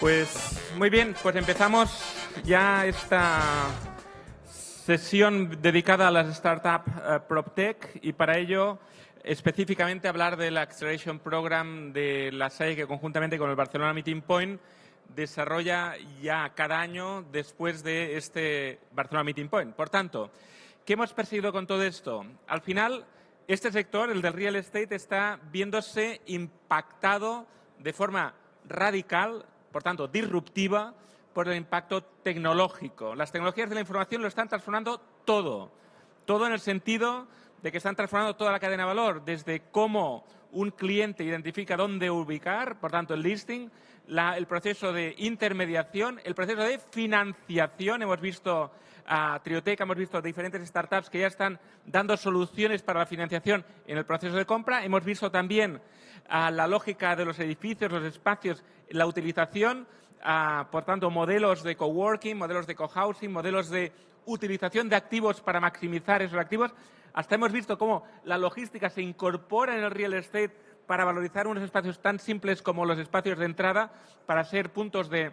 Pues muy bien, pues empezamos ya esta sesión dedicada a las startups PropTech y para ello específicamente hablar del Acceleration Program de la SAE que conjuntamente con el Barcelona Meeting Point desarrolla ya cada año después de este Barcelona Meeting Point. Por tanto, ¿qué hemos perseguido con todo esto? Al final, este sector, el del real estate, está viéndose impactado de forma radical, por tanto, disruptiva, por el impacto tecnológico. Las tecnologías de la información lo están transformando todo. Todo en el sentido de que están transformando toda la cadena de valor, desde cómo un cliente identifica dónde ubicar, por tanto, el listing, el proceso de intermediación, el proceso de financiación. Hemos visto a Trioteca, hemos visto diferentes startups que ya están dando soluciones para la financiación en el proceso de compra. Hemos visto también la lógica de los edificios, los espacios, la utilización, por tanto, modelos de coworking, modelos de cohousing, modelos de utilización de activos para maximizar esos activos. Hasta hemos visto cómo la logística se incorpora en el real estate para valorizar unos espacios tan simples como los espacios de entrada para ser puntos de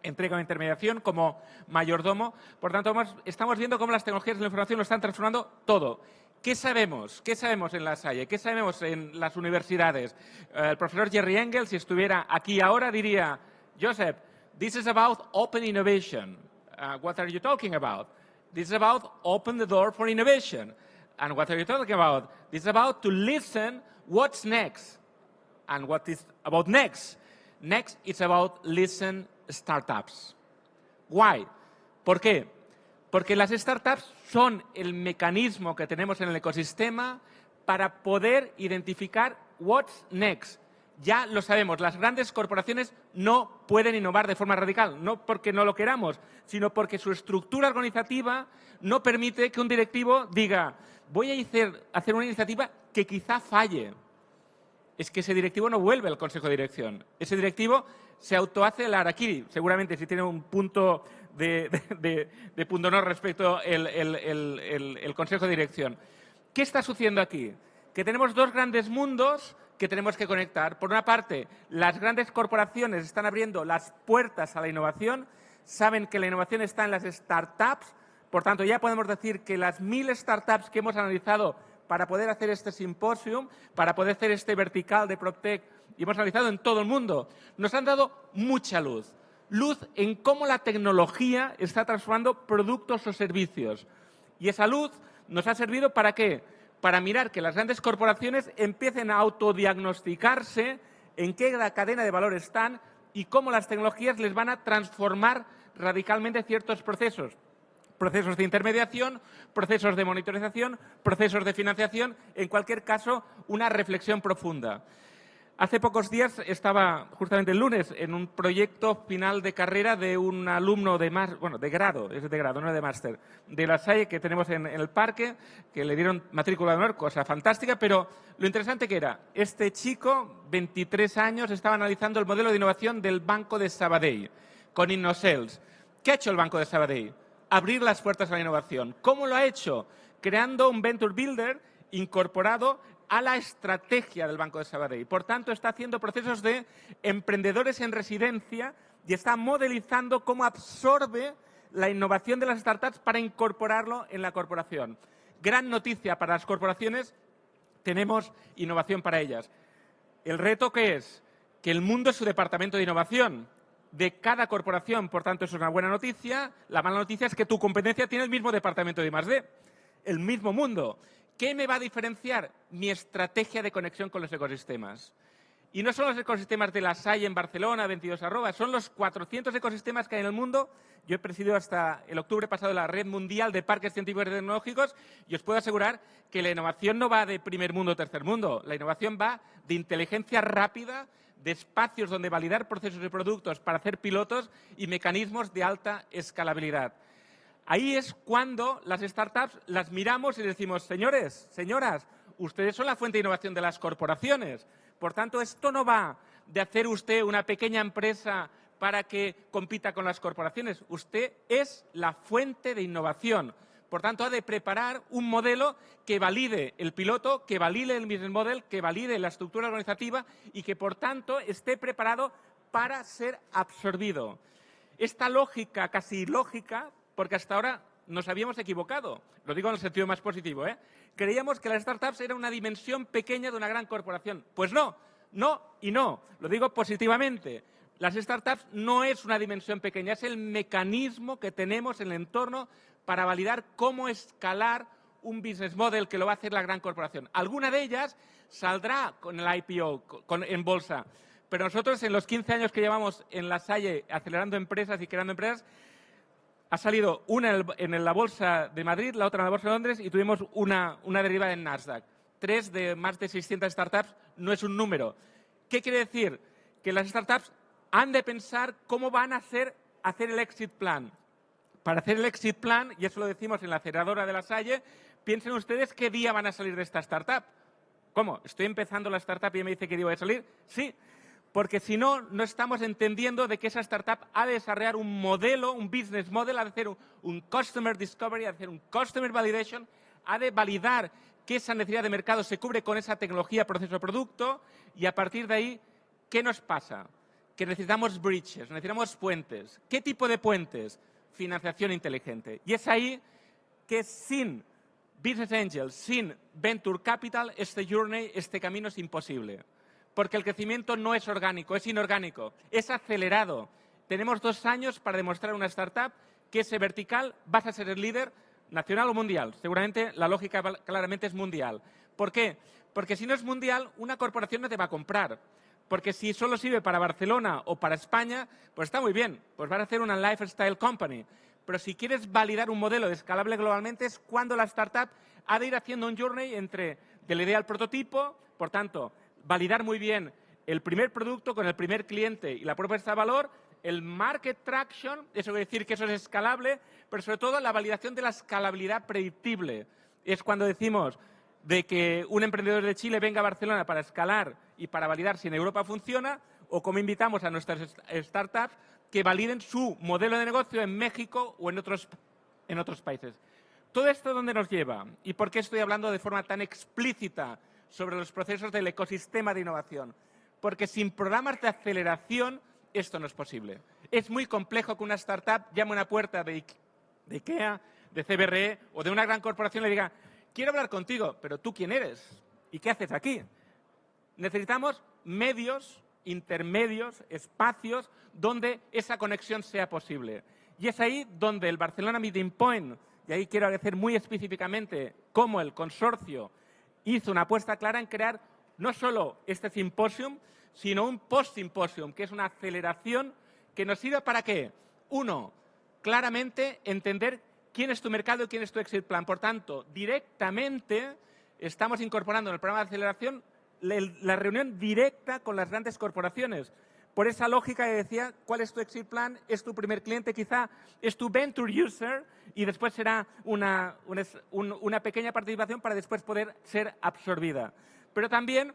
entrega o intermediación como mayordomo. Por tanto, estamos viendo cómo las tecnologías de la información lo están transformando todo. ¿Qué sabemos? ¿Qué sabemos en la SAE? ¿Qué sabemos en las universidades? El profesor Jerry Engel, si estuviera aquí ahora, diría, Joseph, this is about open innovation. What are you talking about? This is about open the door for innovation. And what are you talking about? This is about to listen what's next. And what is about next? Next, it's about listen startups. Why? ¿Por qué? Porque las startups son el mecanismo que tenemos en el ecosistema para poder identificar what's next. Ya lo sabemos, las grandes corporaciones no pueden innovar de forma radical, no porque no lo queramos, sino porque su estructura organizativa no permite que un directivo diga voy a hacer una iniciativa que quizá falle. Es que ese directivo no vuelve al consejo de dirección. Ese directivo se autohace el harakiri, seguramente si tiene un punto de punto no respecto el consejo de dirección. ¿Qué está sucediendo aquí? Que tenemos dos grandes mundos que tenemos que conectar. Por una parte, las grandes corporaciones están abriendo las puertas a la innovación, saben que la innovación está en las startups, por tanto ya podemos decir que las 1000 startups que hemos analizado para poder hacer este simposium, para poder hacer este vertical de PropTech y hemos analizado en todo el mundo, nos han dado mucha luz. Luz en cómo la tecnología está transformando productos o servicios. Y esa luz nos ha servido ¿para qué? Para mirar que las grandes corporaciones empiecen a autodiagnosticarse en qué cadena de valor están y cómo las tecnologías les van a transformar radicalmente ciertos procesos. Procesos de intermediación, procesos de monitorización, procesos de financiación, en cualquier caso, una reflexión profunda. Hace pocos días estaba, justamente el lunes, en un proyecto final de carrera de un alumno de grado, es de grado, no de máster, de la SAE que tenemos en el parque, que le dieron matrícula de honor, cosa fantástica, pero lo interesante que era, este chico, 23 años, estaba analizando el modelo de innovación del Banco de Sabadell, con InnoSales. ¿Qué ha hecho el Banco de Sabadell? Abrir las puertas a la innovación. ¿Cómo lo ha hecho? Creando un Venture Builder incorporado a la estrategia del Banco de Sabadell. Por tanto, está haciendo procesos de emprendedores en residencia y está modelizando cómo absorbe la innovación de las startups para incorporarlo en la corporación. Gran noticia para las corporaciones, tenemos innovación para ellas. El reto que es que el mundo es su departamento de innovación de cada corporación, por tanto, eso es una buena noticia. La mala noticia es que tu competencia tiene el mismo departamento de I+D, el mismo mundo. ¿Qué me va a diferenciar? Mi estrategia de conexión con los ecosistemas. Y no son los ecosistemas de la SAE en Barcelona, 22@, son los 400 ecosistemas que hay en el mundo. Yo he presidido hasta el octubre pasado la Red Mundial de Parques Científicos y Tecnológicos y os puedo asegurar que la innovación no va de primer mundo o tercer mundo. La innovación va de inteligencia rápida, de espacios donde validar procesos y productos para hacer pilotos y mecanismos de alta escalabilidad. Ahí es cuando las startups las miramos y decimos, señores, señoras, ustedes son la fuente de innovación de las corporaciones. Por tanto, esto no va de hacer usted una pequeña empresa para que compita con las corporaciones. Usted es la fuente de innovación. Por tanto, ha de preparar un modelo que valide el piloto, que valide el business model, que valide la estructura organizativa y que, por tanto, esté preparado para ser absorbido. Esta lógica, casi ilógica, porque hasta ahora nos habíamos equivocado, lo digo en el sentido más positivo, creíamos que las startups eran una dimensión pequeña de una gran corporación. Pues no, no y no, lo digo positivamente. Las startups no es una dimensión pequeña, es el mecanismo que tenemos en el entorno para validar cómo escalar un business model que lo va a hacer la gran corporación. Alguna de ellas saldrá con el IPO, en bolsa, pero nosotros en los 15 años que llevamos en La Salle acelerando empresas y creando empresas, ha salido una en la Bolsa de Madrid, la otra en la Bolsa de Londres y tuvimos una derivada en Nasdaq. 3 de más de 600 startups no es un número. ¿Qué quiere decir? Que las startups han de pensar cómo van a hacer el exit plan. Para hacer el exit plan, y eso lo decimos en la aceleradora de La Salle, piensen ustedes qué día van a salir de esta startup. ¿Cómo? ¿Estoy empezando la startup y me dice qué día voy a salir? Sí, porque si no, no estamos entendiendo de que esa startup ha de desarrollar un modelo, un business model, ha de hacer un customer discovery, ha de hacer un customer validation, ha de validar que esa necesidad de mercado se cubre con esa tecnología, proceso, producto, y a partir de ahí, ¿qué nos pasa? Que necesitamos bridges, necesitamos puentes. ¿Qué tipo de puentes? Financiación inteligente. Y es ahí que sin Business Angels, sin Venture Capital, este journey, este camino es imposible. Porque el crecimiento no es orgánico, es inorgánico, es acelerado. Tenemos 2 años para demostrar a una startup que ese vertical vas a ser el líder nacional o mundial. Seguramente la lógica claramente es mundial. ¿Por qué? Porque si no es mundial, una corporación no te va a comprar. Porque si solo sirve para Barcelona o para España, pues está muy bien, pues van a hacer una lifestyle company. Pero si quieres validar un modelo escalable globalmente es cuando la startup ha de ir haciendo un journey entre de la idea al prototipo, por tanto, validar muy bien el primer producto con el primer cliente y la propuesta de valor, el market traction, eso quiere decir que eso es escalable, pero sobre todo la validación de la escalabilidad predictible. Es cuando decimos de que un emprendedor de Chile venga a Barcelona para escalar y para validar si en Europa funciona, o como invitamos a nuestras startups que validen su modelo de negocio en México o en otros países. ¿Todo esto dónde nos lleva? ¿Y por qué estoy hablando de forma tan explícita sobre los procesos del ecosistema de innovación? Porque sin programas de aceleración esto no es posible. Es muy complejo que una startup llame a una puerta de IKEA, de CBRE o de una gran corporación y le diga quiero hablar contigo, pero ¿tú quién eres? ¿Y qué haces aquí? Necesitamos medios, intermedios, espacios donde esa conexión sea posible. Y es ahí donde el Barcelona Meeting Point, y ahí quiero agradecer muy específicamente cómo el consorcio hizo una apuesta clara en crear no solo este simposium, sino un post-simposium, que es una aceleración que nos sirve para ¿qué? 1, claramente entender quién es tu mercado y quién es tu exit plan. Por tanto, directamente estamos incorporando en el programa de aceleración la reunión directa con las grandes corporaciones. Por esa lógica que decía, ¿cuál es tu exit plan? ¿Es tu primer cliente? Quizá es tu venture user y después será una pequeña participación para después poder ser absorbida. Pero también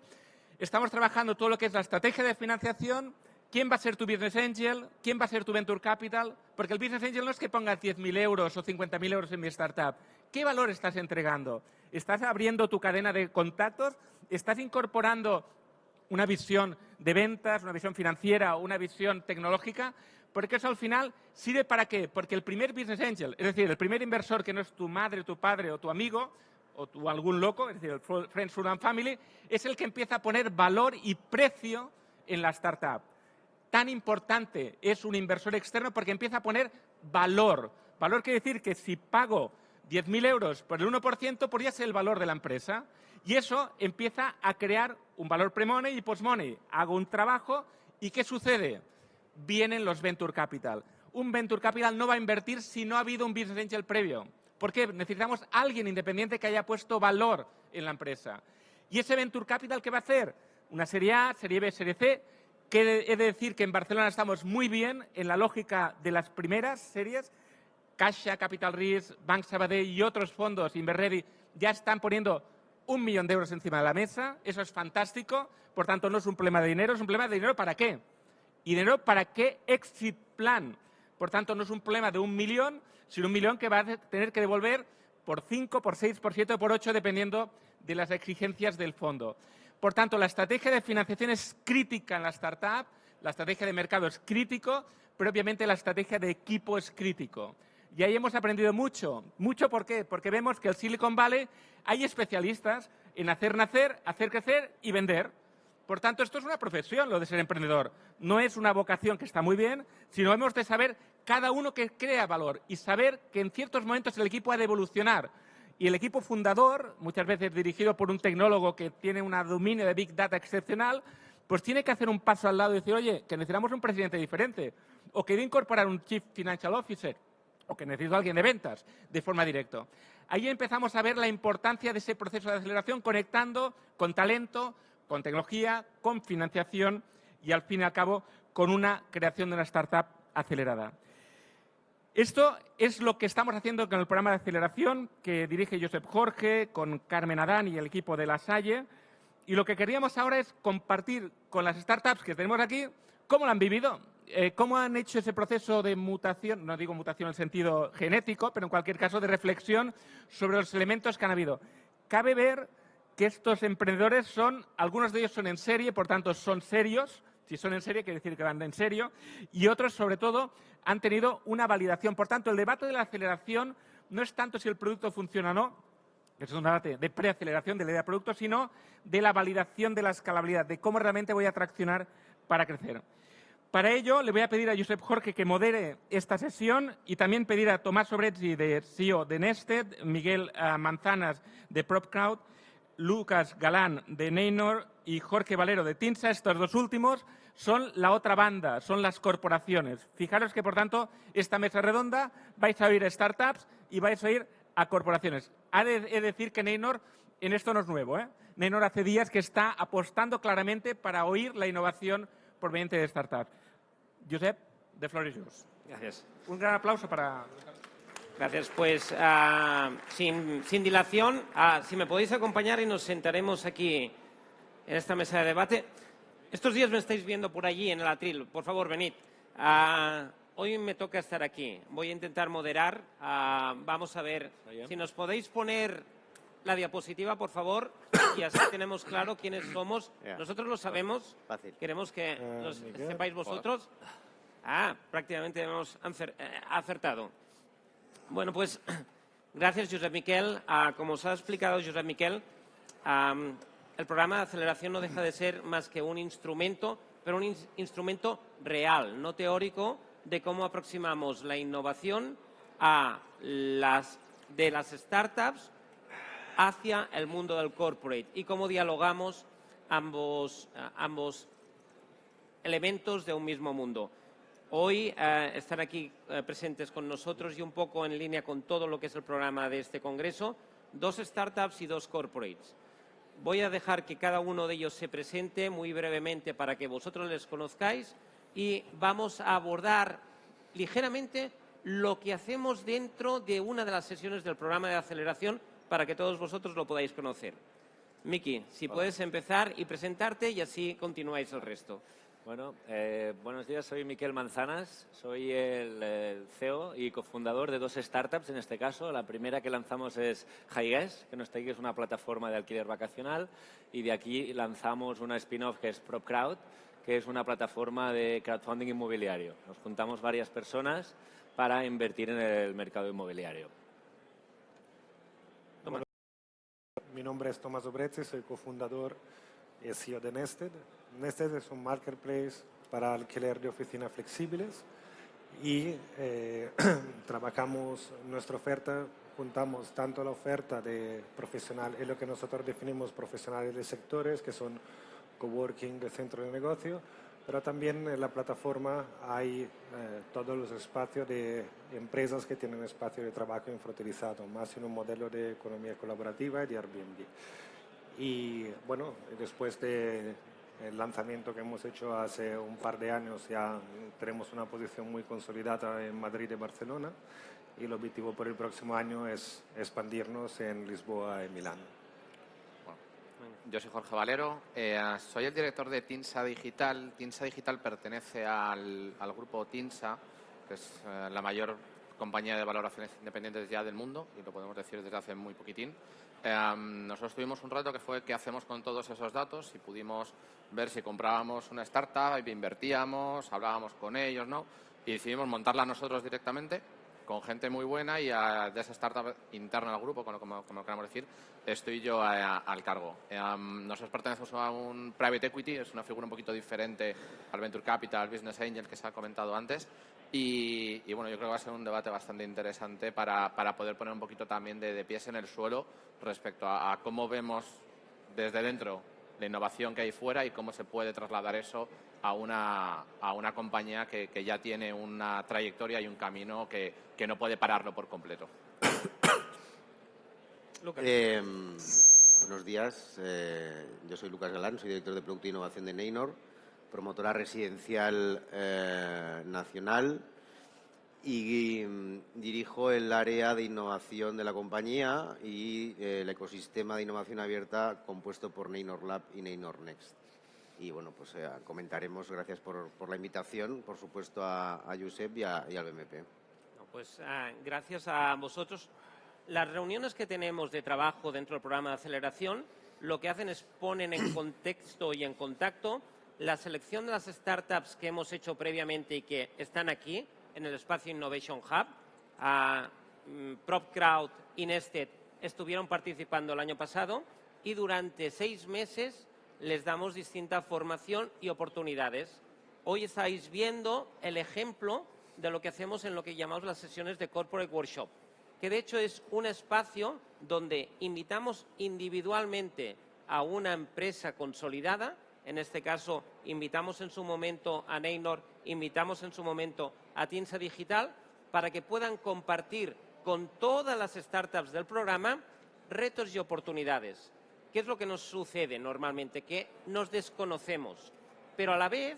estamos trabajando todo lo que es la estrategia de financiación. ¿Quién va a ser tu Business Angel? ¿Quién va a ser tu Venture Capital? Porque el Business Angel no es que pongas 10.000 euros o 50.000 euros en mi startup. ¿Qué valor estás entregando? ¿Estás abriendo tu cadena de contactos? ¿Estás incorporando una visión de ventas, una visión financiera o una visión tecnológica? Porque eso al final sirve ¿para qué? Porque el primer Business Angel, es decir, el primer inversor que no es tu madre, tu padre o tu amigo, o algún loco, es decir, el Friends, Food and Family, es el que empieza a poner valor y precio en la startup. Tan importante es un inversor externo porque empieza a poner valor. Valor quiere decir que si pago 10.000 euros por el 1%, pues ya sé el valor de la empresa. Y eso empieza a crear un valor pre-money y post-money. Hago un trabajo y ¿qué sucede? Vienen los Venture Capital. Un Venture Capital no va a invertir si no ha habido un Business Angel previo. ¿Por qué? Necesitamos a alguien independiente que haya puesto valor en la empresa. ¿Y ese Venture Capital qué va a hacer? Una serie A, serie B, serie C. Que he de decir que en Barcelona estamos muy bien en la lógica de las primeras series. Caixa, Capital Risk, Banc Sabadell y otros fondos, Inverready, ya están poniendo 1 millón de euros encima de la mesa. Eso es fantástico. Por tanto, no es un problema de dinero, es un problema de dinero ¿para qué? ¿Y dinero para qué exit plan? Por tanto, no es un problema de 1 millón, sino 1 millón que va a tener que devolver por 5, por 6, por 7 o por 8, dependiendo de las exigencias del fondo. Por tanto, la estrategia de financiación es crítica en la startup La estrategia de mercado es crítico, pero obviamente la estrategia de equipo es crítico. Y ahí hemos aprendido mucho. ¿Mucho por qué? Porque vemos que en el Silicon Valley hay especialistas en hacer nacer, hacer crecer y vender. Por tanto, esto es una profesión, lo de ser emprendedor. No es una vocación que está muy bien, sino hemos de saber cada uno que crea valor y saber que en ciertos momentos el equipo ha de evolucionar. Y el equipo fundador, muchas veces dirigido por un tecnólogo que tiene un dominio de Big Data excepcional, pues tiene que hacer un paso al lado y decir, oye, que necesitamos un presidente diferente, o que debe incorporar un Chief Financial Officer, o que necesito a alguien de ventas de forma directa. Ahí empezamos a ver la importancia de ese proceso de aceleración conectando con talento, con tecnología, con financiación y, al fin y al cabo, con una creación de una startup acelerada. Esto es lo que estamos haciendo con el programa de aceleración que dirige Josep Jorge, con Carmen Adán y el equipo de La Salle. Y lo que queríamos ahora es compartir con las startups que tenemos aquí cómo lo han vivido, cómo han hecho ese proceso de mutación, no digo mutación en el sentido genético, pero en cualquier caso de reflexión sobre los elementos que han habido. Cabe ver que estos emprendedores algunos de ellos son en serie, por tanto son serios. Si son en serie, quiere decir que van en serio. Y otros, sobre todo, han tenido una validación. Por tanto, el debate de la aceleración no es tanto si el producto funciona o no, que es un debate de preaceleración de la idea de producto, sino de la validación de la escalabilidad, de cómo realmente voy a traccionar para crecer. Para ello, le voy a pedir a Josep Jorge que modere esta sesión y también pedir a Tomás Obrezzi, de CEO de Nested, Miguel Manzanas, de PropCrowd, Lucas Galán, de Neynor, y Jorge Valero, de Tinsa. Estos dos últimos son la otra banda, son las corporaciones. Fijaros que, por tanto, esta mesa redonda vais a oír startups y vais a oír a corporaciones. He de decir que Neynor en esto no es nuevo. Neynor hace días que está apostando claramente para oír la innovación proveniente de startups. Josep, the floor is yours. Gracias. Un gran aplauso para... Gracias. Pues sin dilación, si me podéis acompañar y nos sentaremos aquí en esta mesa de debate. Estos días me estáis viendo por allí en el atril. Por favor, venid. Hoy me toca estar aquí. Voy a intentar moderar. Vamos a ver si nos podéis poner la diapositiva, por favor, y así tenemos claro quiénes somos. Nosotros lo sabemos. Fácil. Queremos que lo sepáis vosotros. Prácticamente hemos acertado. Bueno, pues gracias, Josep Miquel. Como os ha explicado Josep Miquel, el programa de aceleración no deja de ser más que un instrumento, pero un instrumento real, no teórico, de cómo aproximamos la innovación de las startups hacia el mundo del corporate y cómo dialogamos ambos elementos de un mismo mundo. Hoy están aquí presentes con nosotros y un poco en línea con todo lo que es el programa de este congreso, 2 startups y 2 corporates. Voy a dejar que cada uno de ellos se presente muy brevemente para que vosotros les conozcáis y vamos a abordar ligeramente lo que hacemos dentro de una de las sesiones del programa de aceleración para que todos vosotros lo podáis conocer. Miki, si puedes empezar y presentarte y así continuáis el resto. Bueno, buenos días, soy Miquel Manzanas, soy el CEO y cofundador de 2 startups en este caso. La primera que lanzamos es HiGuess, que nos trae, es una plataforma de alquiler vacacional, y de aquí lanzamos una spin-off que es PropCrowd, que es una plataforma de crowdfunding inmobiliario. Nos juntamos varias personas para invertir en el mercado inmobiliario. Toma. Mi nombre es Tomás Obrezzi, soy cofundador y CEO de Nested. Nested es un marketplace para alquiler de oficinas flexibles y trabajamos nuestra oferta, juntamos tanto la oferta de profesional y lo que nosotros definimos profesionales de sectores, que son coworking de centro de negocio, pero también en la plataforma hay todos los espacios de empresas que tienen espacio de trabajo infrautilizado, más en un modelo de economía colaborativa y de Airbnb. Y bueno, después del lanzamiento que hemos hecho hace un par de años, ya tenemos una posición muy consolidada en Madrid y Barcelona, y el objetivo por el próximo año es expandirnos en Lisboa y Milán. Yo soy Jorge Valero, soy el director de Tinsa Digital. Tinsa Digital pertenece al grupo Tinsa, que es la mayor compañía de valoraciones independientes ya del mundo, y lo podemos decir desde hace muy poquitín. Nosotros tuvimos un reto que fue qué hacemos con todos esos datos y pudimos ver si comprábamos una startup, invertíamos, hablábamos con ellos, ¿no? Y decidimos montarla nosotros directamente, con gente muy buena, y de esa startup interna al grupo, como queramos decir, estoy yo al cargo. Nosotros pertenecemos a un private equity, es una figura un poquito diferente al venture capital, business angel que se ha comentado antes. Y bueno, yo creo que va a ser un debate bastante interesante para poder poner un poquito también de pies en el suelo respecto a cómo vemos desde dentro la innovación que hay fuera y cómo se puede trasladar eso a una compañía que ya tiene una trayectoria y un camino que no puede pararlo por completo. Lucas. Buenos días, yo soy Lucas Galán, soy director de Producto e Innovación de Neynor, promotora residencial nacional, y dirijo el área de innovación de la compañía y el ecosistema de innovación abierta compuesto por Neynor Lab y Neynor Next. Y bueno, pues comentaremos, gracias por la invitación, por supuesto a Josep y al BMP. Pues gracias a vosotros. Las reuniones que tenemos de trabajo dentro del programa de aceleración lo que hacen es poner en contexto y en contacto la selección de las startups que hemos hecho previamente y que están aquí en el espacio Innovation Hub. PropCrowd y Nested estuvieron participando el año pasado y durante 6 meses les damos distinta formación y oportunidades. Hoy estáis viendo el ejemplo de lo que hacemos en lo que llamamos las sesiones de Corporate Workshop, que de hecho es un espacio donde invitamos individualmente a una empresa consolidada. En este caso, invitamos en su momento a Neynor, invitamos en su momento a Tinsa Digital, para que puedan compartir con todas las startups del programa retos y oportunidades. ¿Qué es lo que nos sucede normalmente? Que nos desconocemos, pero a la vez,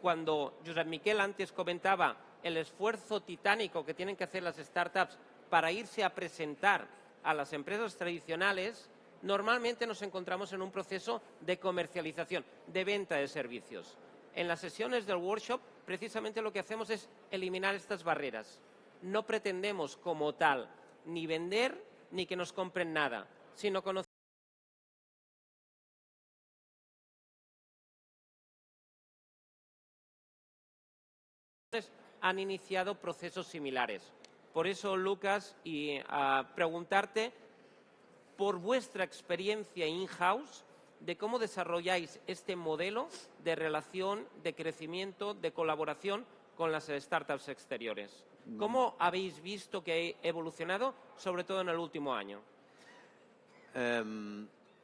cuando Josep Miquel antes comentaba el esfuerzo titánico que tienen que hacer las startups para irse a presentar a las empresas tradicionales, normalmente nos encontramos en un proceso de comercialización, de venta de servicios. En las sesiones del workshop, precisamente lo que hacemos es eliminar estas barreras. No pretendemos como tal ni vender ni que nos compren nada, sino conocer han iniciado procesos similares. Por eso, Lucas, y preguntarte por vuestra experiencia in-house de cómo desarrolláis este modelo de relación, de crecimiento, de colaboración con las startups exteriores. ¿Cómo habéis visto que ha evolucionado, sobre todo en el último año?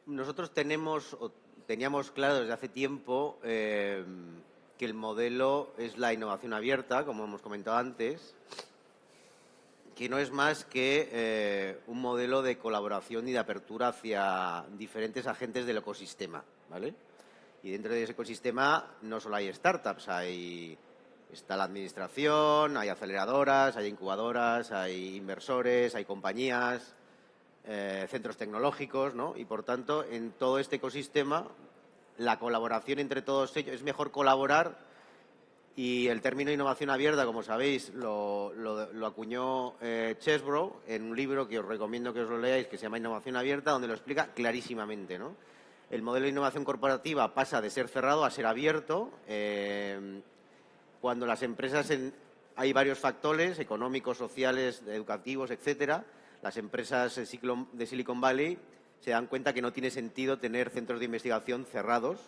Nosotros teníamos claro desde hace tiempo que el modelo es la innovación abierta, como hemos comentado antes, que no es más que un modelo de colaboración y de apertura hacia diferentes agentes del ecosistema, ¿vale? Y dentro de ese ecosistema no solo hay startups, está la administración, hay aceleradoras, hay incubadoras, hay inversores, hay compañías, centros tecnológicos, ¿no? Y por tanto, en todo este ecosistema, la colaboración entre todos ellos, es mejor colaborar, y el término innovación abierta, como sabéis, lo acuñó Chesbrough en un libro que os recomiendo que os lo leáis, que se llama Innovación Abierta, donde lo explica clarísimamente, ¿no? El modelo de innovación corporativa pasa de ser cerrado a ser abierto. Cuando las empresas, hay varios factores económicos, sociales, educativos, etcétera. Las empresas de Silicon Valley se dan cuenta que no tiene sentido tener centros de investigación cerrados,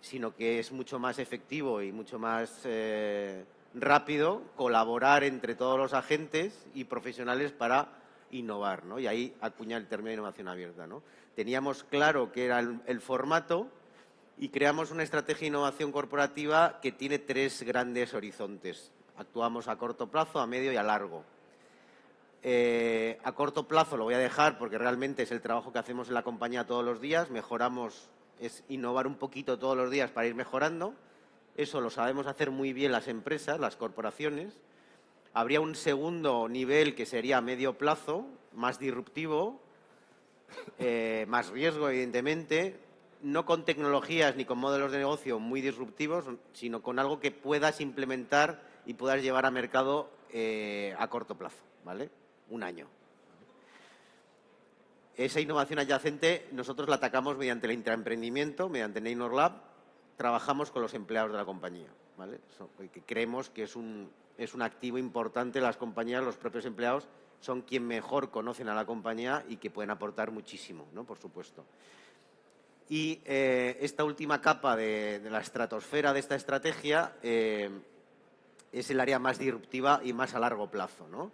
sino que es mucho más efectivo y mucho más rápido colaborar entre todos los agentes y profesionales para innovar, ¿no? Y ahí acuña el término de innovación abierta, ¿no? Teníamos claro que era el formato y creamos una estrategia de innovación corporativa que tiene 3 grandes horizontes. Actuamos a corto plazo, a medio y a largo. A corto plazo lo voy a dejar porque realmente es el trabajo que hacemos en la compañía todos los días. Mejoramos, es innovar un poquito todos los días para ir mejorando. Eso lo sabemos hacer muy bien las empresas, las corporaciones. Habría un segundo nivel que sería a medio plazo, más disruptivo, más riesgo, evidentemente, no con tecnologías ni con modelos de negocio muy disruptivos, sino con algo que puedas implementar y puedas llevar a mercado a corto plazo, ¿vale? Un año. Esa innovación adyacente nosotros la atacamos mediante el intraemprendimiento, mediante Neynor Lab. Trabajamos con los empleados de la compañía, ¿vale? Que creemos que es un activo importante. Las compañías, los propios empleados, son quien mejor conocen a la compañía y que pueden aportar muchísimo, ¿no? Por supuesto. Y esta última capa de la estratosfera de esta estrategia es el área más disruptiva y más a largo plazo, ¿no?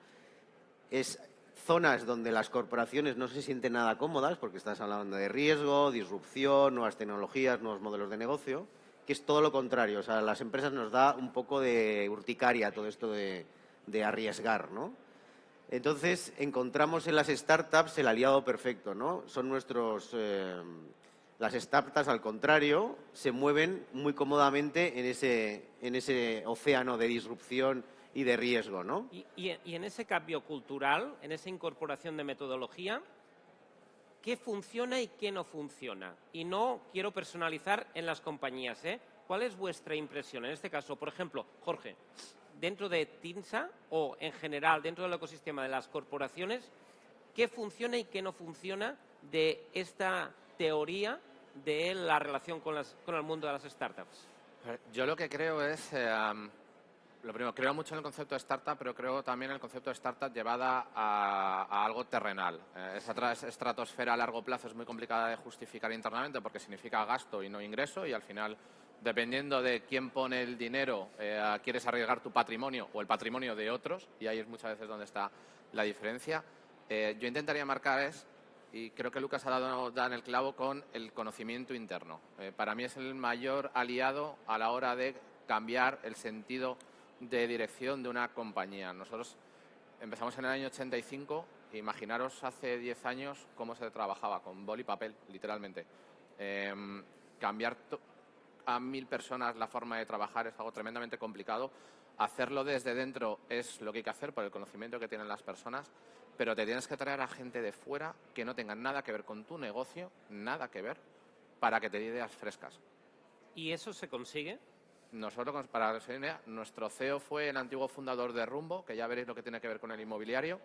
Es zonas donde las corporaciones no se sienten nada cómodas, porque estás hablando de riesgo, disrupción, nuevas tecnologías, nuevos modelos de negocio, que es todo lo contrario. O sea, a las empresas nos da un poco de urticaria todo esto de arriesgar, ¿no? Entonces, encontramos en las startups el aliado perfecto, ¿no? Son las startups, al contrario, se mueven muy cómodamente en ese océano de disrupción y de riesgo, ¿no? Y en ese cambio cultural, en esa incorporación de metodología, ¿qué funciona y qué no funciona? Y no quiero personalizar en las compañías, ¿eh? ¿Cuál es vuestra impresión? En este caso, por ejemplo, Jorge, dentro de TINSA o en general dentro del ecosistema de las corporaciones, ¿qué funciona y qué no funciona de esta teoría de la relación con el mundo de las startups? Yo lo que creo es, lo primero, creo mucho en el concepto de startup, pero creo también en el concepto de startup llevada a algo terrenal. Esa estratosfera a largo plazo es muy complicada de justificar internamente porque significa gasto y no ingreso, y al final, dependiendo de quién pone el dinero, quieres arriesgar tu patrimonio o el patrimonio de otros, y ahí es muchas veces donde está la diferencia. Yo intentaría marcar y creo que Lucas da en el clavo con el conocimiento interno. Para mí es el mayor aliado a la hora de cambiar el sentido de dirección de una compañía. Nosotros empezamos en el año 85, imaginaros hace 10 años cómo se trabajaba con boli y papel, literalmente. Cambiar a 1000 personas la forma de trabajar es algo tremendamente complicado. Hacerlo desde dentro es lo que hay que hacer por el conocimiento que tienen las personas, pero te tienes que traer a gente de fuera que no tenga nada que ver con tu negocio, nada que ver, para que te dé ideas frescas. ¿Y eso se consigue? Nosotros, para que os hagáis una idea, nuestro CEO fue el antiguo fundador de Rumbo, que ya veréis lo que tiene que ver con el inmobiliario.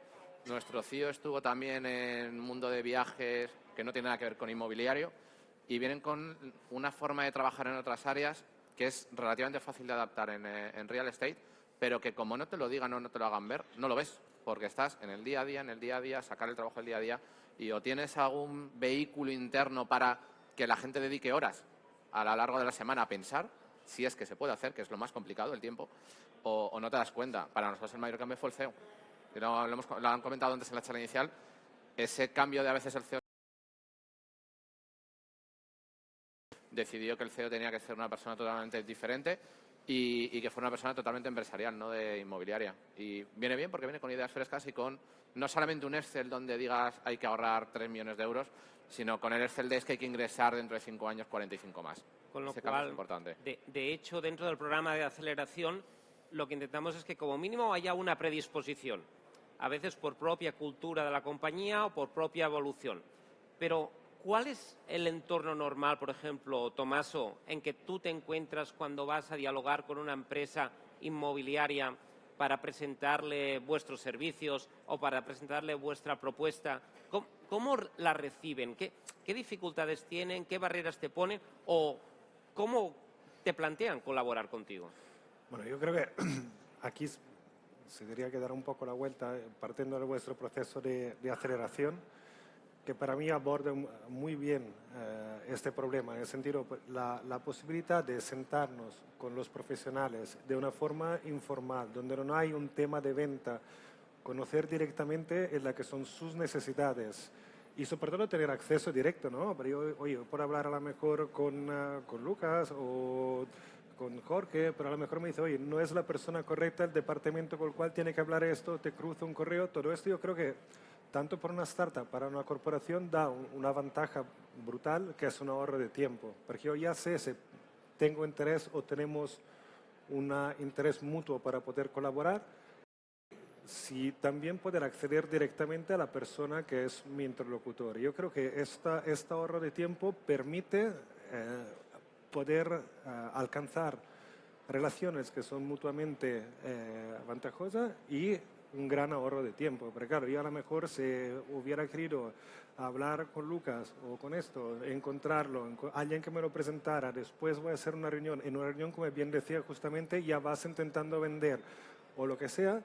Nuestro CEO estuvo también en el mundo de viajes, que no tiene nada que ver con inmobiliario, y vienen con una forma de trabajar en otras áreas que es relativamente fácil de adaptar en real estate, pero que como no te lo digan o no te lo hagan ver, no lo ves, porque estás en el día a día, sacar el trabajo del día a día, y o tienes algún vehículo interno para que la gente dedique horas a lo largo de la semana a pensar, si es que se puede hacer, que es lo más complicado, el tiempo, o no te das cuenta. Para nosotros el mayor cambio fue el CEO. Lo han comentado antes en la charla inicial, ese cambio de a veces el CEO decidió que el CEO tenía que ser una persona totalmente diferente y que fuera una persona totalmente empresarial, no de inmobiliaria. Y viene bien porque viene con ideas frescas y con no solamente un Excel donde digas hay que ahorrar 3 millones de euros, sino con el Excel de es que hay que ingresar dentro de 5 años 45 más. Con lo Ese cambio cual, es importante. de hecho, dentro del programa de aceleración, lo que intentamos es que como mínimo haya una predisposición, a veces por propia cultura de la compañía o por propia evolución. Pero, ¿cuál es el entorno normal, por ejemplo, Tomaso, en que tú te encuentras cuando vas a dialogar con una empresa inmobiliaria para presentarle vuestros servicios o para presentarle vuestra propuesta? ¿Cómo la reciben? ¿Qué dificultades tienen? ¿Qué barreras te ponen? ¿O cómo te plantean colaborar contigo? Bueno, yo creo que aquí se tendría que dar un poco la vuelta, partiendo de vuestro proceso de aceleración, que para mí aborda muy bien este problema, en el sentido, la posibilidad de sentarnos con los profesionales de una forma informal, donde no hay un tema de venta, conocer directamente en la que son sus necesidades y sobre todo tener acceso directo, ¿no? Pero yo, oye, por hablar a lo mejor con Lucas o con Jorge, pero a lo mejor me dice, oye, no es la persona correcta, el departamento con el cual tiene que hablar esto, te cruza un correo, todo esto yo creo que tanto para una startup, para una corporación, da una ventaja brutal, que es un ahorro de tiempo. Porque yo ya sé si tengo interés o tenemos un interés mutuo para poder colaborar, si también poder acceder directamente a la persona que es mi interlocutor. Yo creo que este ahorro de tiempo permite poder alcanzar relaciones que son mutuamente ventajosas y un gran ahorro de tiempo. Pero claro, yo a lo mejor si hubiera querido hablar con Lucas o con esto, encontrarlo, alguien que me lo presentara, después voy a hacer una reunión, en una reunión, como bien decía justamente, ya vas intentando vender o lo que sea,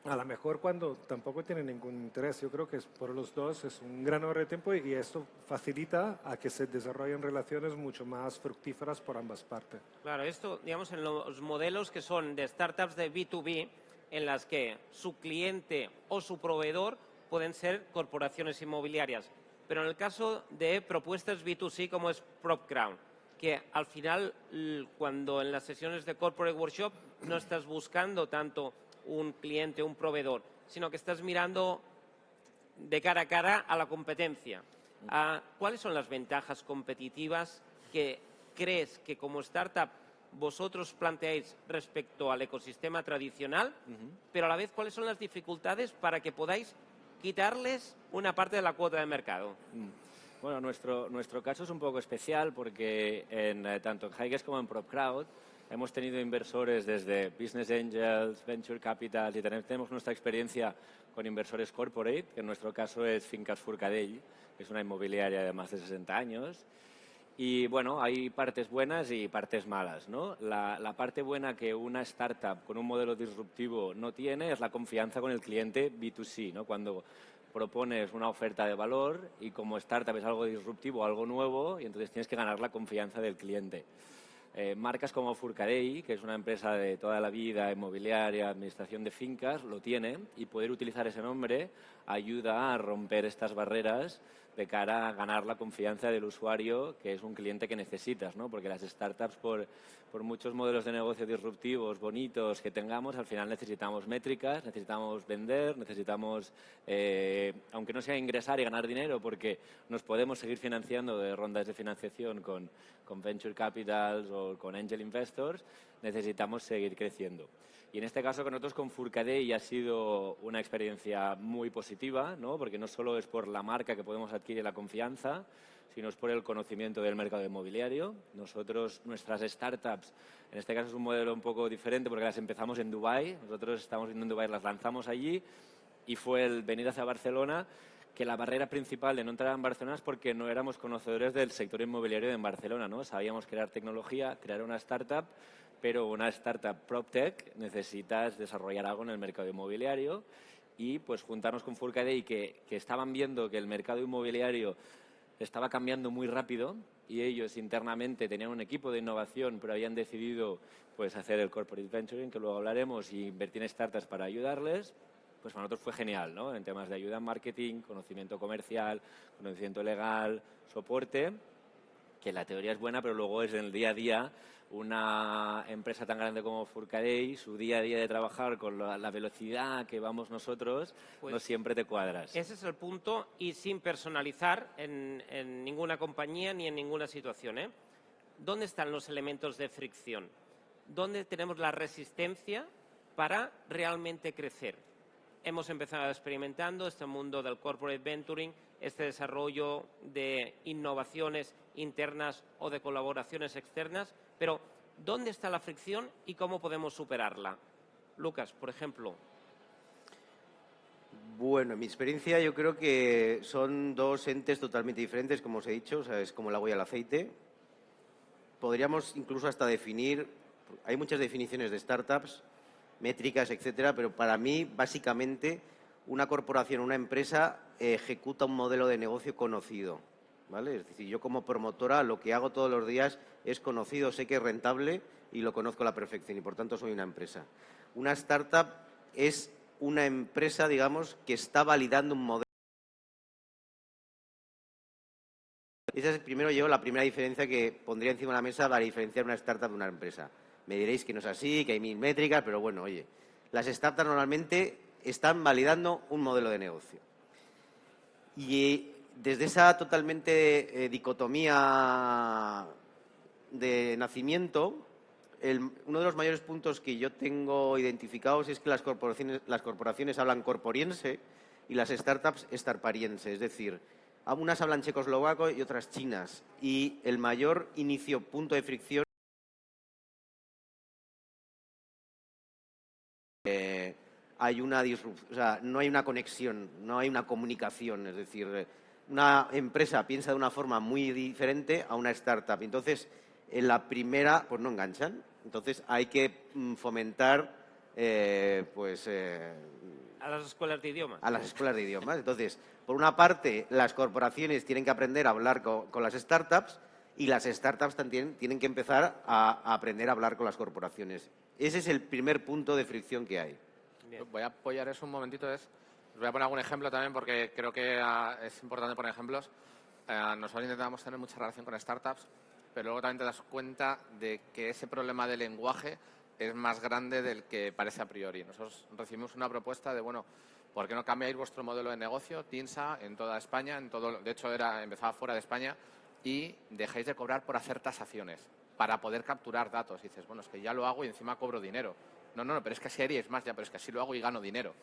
a lo mejor cuando tampoco tiene ningún interés. Yo creo que por los dos es un gran ahorro de tiempo y esto facilita a que se desarrollen relaciones mucho más fructíferas por ambas partes. Claro, esto, digamos, en los modelos que son de startups de B2B, en las que su cliente o su proveedor pueden ser corporaciones inmobiliarias. Pero en el caso de propuestas B2C como es PropCrowd, que al final, cuando en las sesiones de Corporate Workshop no estás buscando tanto un cliente, un proveedor, sino que estás mirando de cara a cara a la competencia. ¿Cuáles son las ventajas competitivas que crees que como startup vosotros planteáis respecto al ecosistema tradicional, pero a la vez cuáles son las dificultades para que podáis quitarles una parte de la cuota de mercado? Bueno, nuestro caso es un poco especial porque tanto en HighGuess como en PropCrowd hemos tenido inversores desde Business Angels, Venture Capital y tenemos nuestra experiencia con inversores corporate, que en nuestro caso es Fincas Forcadell, que es una inmobiliaria de más de 60 años. Y bueno, hay partes buenas y partes malas, ¿no? La parte buena que una startup con un modelo disruptivo no tiene es la confianza con el cliente B2C, ¿no? Cuando propones una oferta de valor y como startup es algo disruptivo, algo nuevo, y entonces tienes que ganar la confianza del cliente. Marcas como Forcadell, que es una empresa de toda la vida, inmobiliaria, administración de fincas, lo tiene y poder utilizar ese nombre ayuda a romper estas barreras de cara a ganar la confianza del usuario, que es un cliente que necesitas, ¿no? Porque las startups, por muchos modelos de negocio disruptivos, bonitos que tengamos, al final necesitamos métricas, necesitamos vender, necesitamos, aunque no sea ingresar y ganar dinero, porque nos podemos seguir financiando de rondas de financiación con Venture Capitals o con Angel Investors, necesitamos seguir creciendo. Y en este caso con nosotros, con Forcadell, ha sido una experiencia muy positiva, ¿no? Porque no solo es por la marca que podemos adquirir la confianza, sino es por el conocimiento del mercado inmobiliario. Nosotros, nuestras startups, en este caso es un modelo un poco diferente porque las empezamos en Dubái, nosotros estamos viendo en Dubái, las lanzamos allí y fue el venir hacia Barcelona, que la barrera principal de no entrar en Barcelona es porque no éramos conocedores del sector inmobiliario en Barcelona, ¿no? Sabíamos crear tecnología, crear una startup, pero una startup PropTech necesitas desarrollar algo en el mercado inmobiliario y pues juntarnos con Forcadell que estaban viendo que el mercado inmobiliario estaba cambiando muy rápido y ellos internamente tenían un equipo de innovación, pero habían decidido pues hacer el corporate venturing, que luego hablaremos, y invertir en startups para ayudarles. Pues para nosotros fue genial, ¿no? En temas de ayuda en marketing, conocimiento comercial, conocimiento legal, soporte, que la teoría es buena, pero luego es en el día a día. Una empresa tan grande como Forcadell, su día a día de trabajar con la velocidad que vamos nosotros, pues no siempre te cuadras. Ese es el punto, y sin personalizar en ninguna compañía ni en ninguna situación, ¿eh? ¿Dónde están los elementos de fricción? ¿Dónde tenemos la resistencia para realmente crecer? Hemos empezado experimentando este mundo del corporate venturing, este desarrollo de innovaciones internas o de colaboraciones externas, pero ¿dónde está la fricción y cómo podemos superarla? Lucas, por ejemplo. Bueno, en mi experiencia yo creo que son dos entes totalmente diferentes, como os he dicho, o sea, es como el agua y el aceite. Podríamos incluso hasta definir, hay muchas definiciones de startups, métricas, etcétera, pero para mí, básicamente, una corporación, una empresa ejecuta un modelo de negocio conocido, ¿vale? Es decir, yo como promotora lo que hago todos los días es conocido, sé que es rentable y lo conozco a la perfección y, por tanto, soy una empresa. Una startup es una empresa, digamos, que está validando un modelo. Esa es primero yo la primera diferencia que pondría encima de la mesa para diferenciar una startup de una empresa. Me diréis que no es así, que hay 1000 métricas, pero bueno, oye, las startups normalmente están validando un modelo de negocio. Y desde esa totalmente dicotomía de nacimiento, uno de los mayores puntos que yo tengo identificados es que las corporaciones hablan corporiense y las startups starpariense, es decir, unas hablan checoslovaco y otras chinas. Y el mayor punto de fricción hay una disrupción, o sea, no hay una conexión, no hay una comunicación. Es decir, una empresa piensa de una forma muy diferente a una startup. Entonces, en la primera, pues no enganchan. Entonces, hay que fomentar, A las escuelas de idiomas. a las escuelas de idiomas. Entonces, por una parte, las corporaciones tienen que aprender a hablar con las startups y las startups también tienen que empezar a aprender a hablar con las corporaciones. Ese es el primer punto de fricción que hay. Bien. Voy a apoyar eso un momentito. Os voy a poner algún ejemplo también porque creo que es importante poner ejemplos. Nosotros intentamos tener mucha relación con startups, pero luego también te das cuenta de que ese problema de lenguaje es más grande del que parece a priori. Nosotros recibimos una propuesta de, bueno, ¿por qué no cambiáis vuestro modelo de negocio, TINSA, en toda España? De hecho, empezaba fuera de España, y dejáis de cobrar por hacer tasaciones para poder capturar datos. Y dices, bueno, es que ya lo hago y encima cobro dinero. No, pero es que así haríais más, ya, pero es que así lo hago y gano dinero.